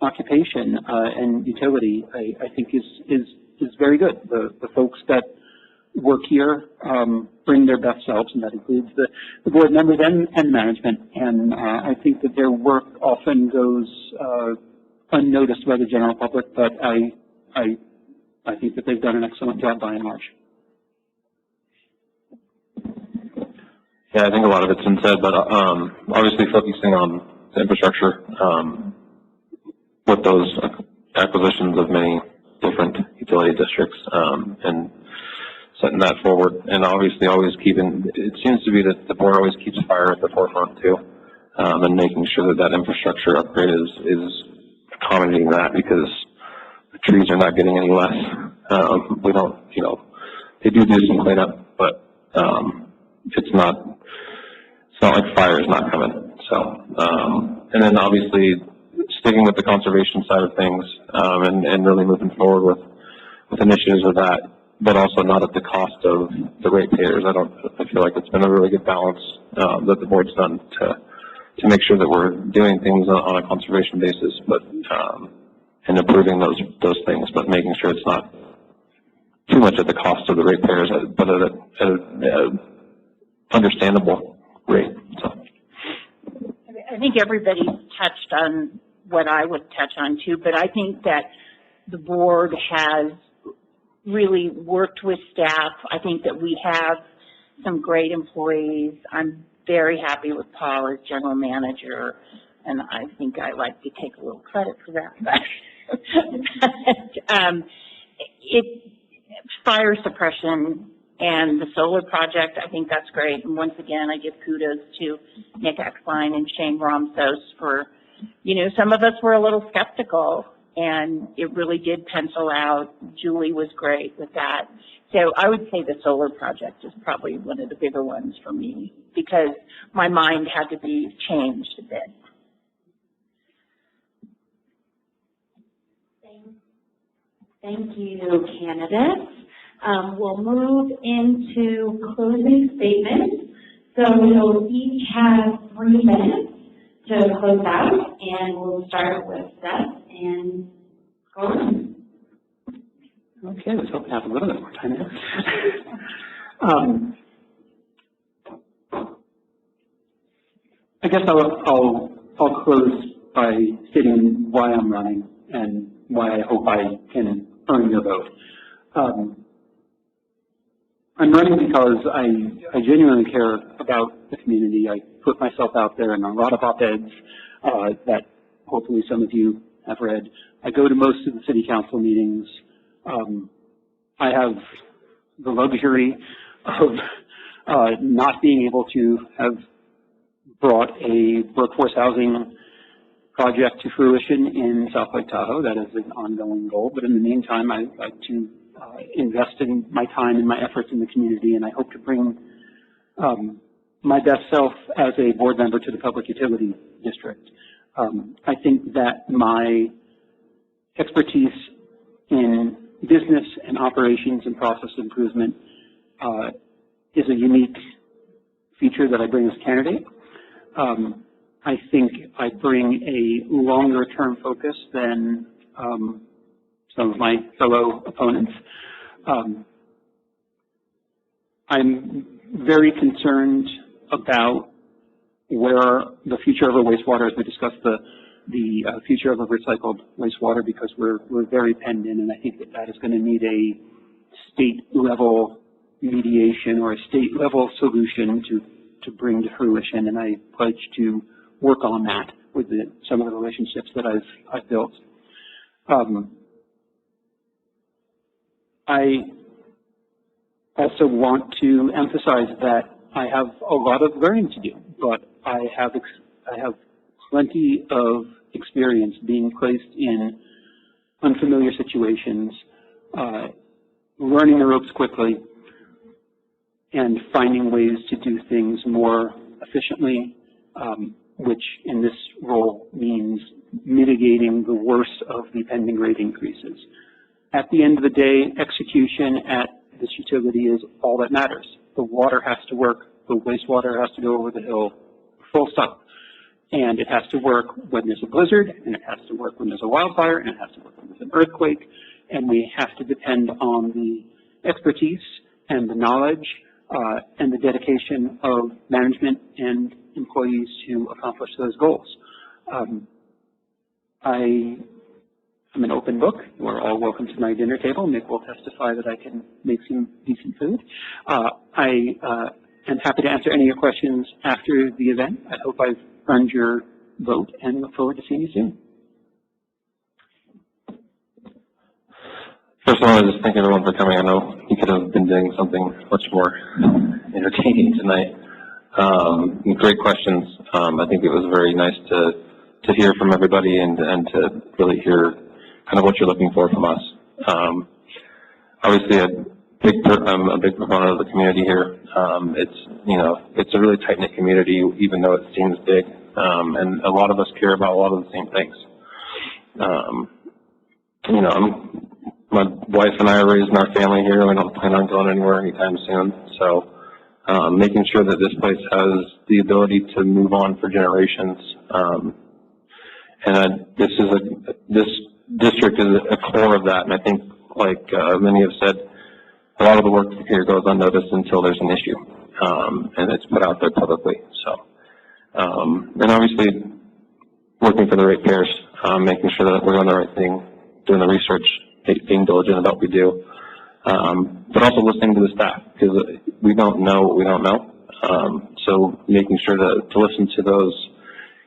occupation and utility, I think is very good. The folks that work here bring their best selves, and that includes the board members and management. And I think that their work often goes unnoticed by the general public, but I think that they've done an excellent job by and large. Yeah, I think a lot of it's been said, but obviously focusing on the infrastructure with those acquisitions of many different utility districts and setting that forward, and obviously always keeping, it seems to be that the board always keeps fire at the forefront too, and making sure that infrastructure upgrade is accommodating that, because the trees are not getting any less. We don't, they do some cleanup, but it's not like fire is not coming. So, and then obviously sticking with the conservation side of things, and really moving forward with initiatives of that, but also not at the cost of the ratepayers. I feel like it's been a really good balance that the board's done to make sure that we're doing things on a conservation basis, but and improving those things, but making sure it's not too much at the cost of the ratepayers, but at an understandable rate. So I think everybody touched on what I would touch on too, but I think that the board has really worked with staff. I think that we have some great employees. I'm very happy with Paul as general manager, and I think I like to take a little credit for that. Fire suppression and the solar project, I think that's great. And once again, I give kudos to Nick Exline and Shane Romsos for, some of us were a little skeptical, and it really did pencil out. Julie was great with that. So I would say the solar project is probably one of the bigger ones for me, because my mind had to be changed a bit. Thank you, candidates. We'll move into closing statements. So we'll each have 3 minutes to close out, and we'll start with Seth and Gordon. Okay, let's hope we have a little bit more time here. I guess I'll close by stating why I'm running and why I hope I can earn your vote. I'm running because I genuinely care about the community. I put myself out there in a lot of op-eds that hopefully some of you have read. I go to most of the city council meetings. I have the luxury of not being able to have brought a workforce housing project to fruition in South Lake Tahoe. That is an ongoing goal. But in the meantime, I like to invest in my time and my efforts in the community, and I hope to bring my best self as a board member to the Public Utility District. I think that my expertise in business and operations and process improvement is a unique feature that I bring as a candidate. I think I bring a longer-term focus than some of my fellow opponents. I'm very concerned about where the future of our wastewater, as we discussed the future of a recycled wastewater, because we're very penned in, and I think that is going to need a state-level mediation or a state-level solution to bring to fruition, and I pledge to work on that with some of the relationships that I've built. I also want to emphasize that I have a lot of learning to do, but I have plenty of experience being placed in unfamiliar situations, learning the ropes quickly, and finding ways to do things more efficiently, which in this role means mitigating the worst of the pending rate increases. At the end of the day, execution at this utility is all that matters. The water has to work, the wastewater has to go over the hill, full stop. And it has to work when there's a blizzard, and it has to work when there's a wildfire, and it has to work when there's an earthquake, and we have to depend on the expertise and the knowledge and the dedication of management and employees to accomplish those goals. I'm an open book. You are all welcome to my dinner table. Nick will testify that I can make some decent food. I am happy to answer any of your questions after the event. I hope I've earned your vote and look forward to seeing you soon. First of all, I just thank everyone for coming. I know you could have been doing something much more entertaining tonight. Great questions. I think it was very nice to hear from everybody and to really hear kind of what you're looking for from us. Obviously, I'm a big proponent of the community here. It's a really tight-knit community, even though it seems big, and a lot of us care about a lot of the same things. My wife and I are raising our family here. We don't plan on going anywhere anytime soon. So, making sure that this place has the ability to move on for generations. This district is a core of that, and I think, like many have said, a lot of the work here goes unnoticed until there's an issue, and it's put out there publicly. So, and obviously, working for the ratepayers, making sure that we're doing the right thing, doing the research, being diligent about what we do, but also listening to the staff, because we don't know what we don't know. So making sure to listen to those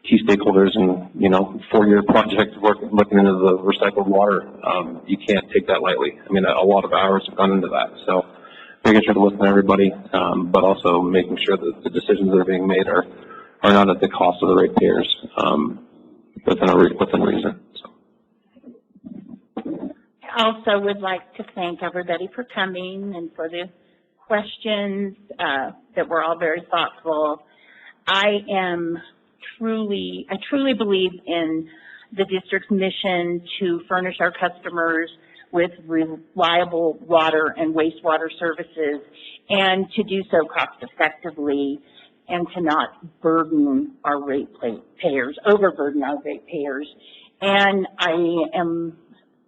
key stakeholders and, 4-year project work, looking into the recycled water, you can't take that lightly. I mean, a lot of hours have gone into that. So making sure to listen to everybody, but also making sure that the decisions that are being made are not at the cost of the ratepayers, within reason. So. I also would like to thank everybody for coming and for the questions that were all very thoughtful. I truly believe in the district's mission to furnish our customers with reliable water and wastewater services, and to do so cost effectively, and to not burden our ratepayers, overburden our ratepayers. And I am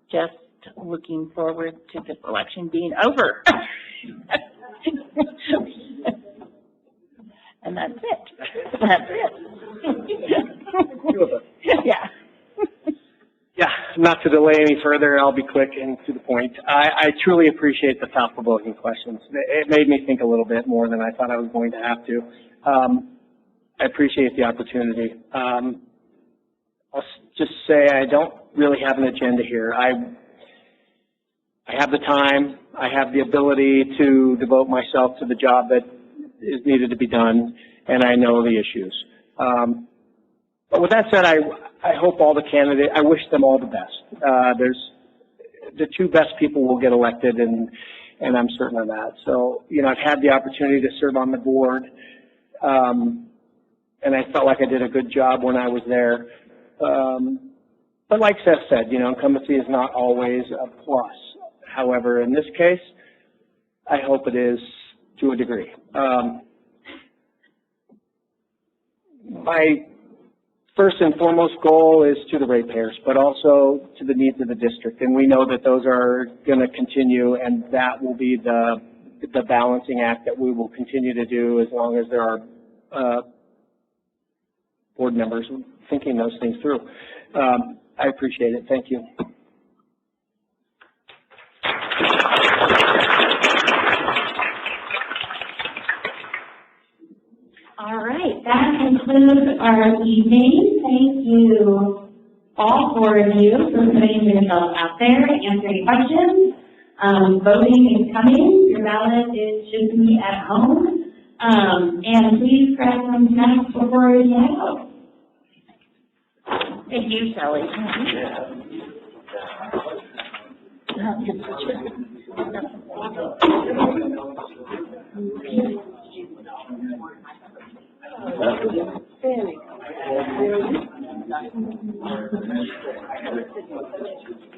just looking forward to this election being over. And that's it. That's it. Yeah. Yeah, not to delay any further, I'll be quick and to the point. I truly appreciate the thought-provoking questions. It made me think a little bit more than I thought I was going to have to. I appreciate the opportunity. I'll just say I don't really have an agenda here. I have the time, I have the ability to devote myself to the job that is needed to be done, and I know the issues. But with that said, I hope all the candidates, I wish them all the best. The two best people will get elected, and I'm certain of that. So, I've had the opportunity to serve on the board, and I felt like I did a good job when I was there. But like Seth said, incumbency is not always a plus. However, in this case, I hope it is to a degree. My first and foremost goal is to the ratepayers, but also to the needs of the district. And we know that those are going to continue, and that will be the balancing act that we will continue to do as long as there are board members thinking those things through. I appreciate it. Thank you. All right, that concludes our evening. Thank you, all 4 of you, for putting yourself out there to answer any questions. Voting is coming, your ballot should be at home, and please grab some snacks before you head out. Thank you, Shelley. Very good.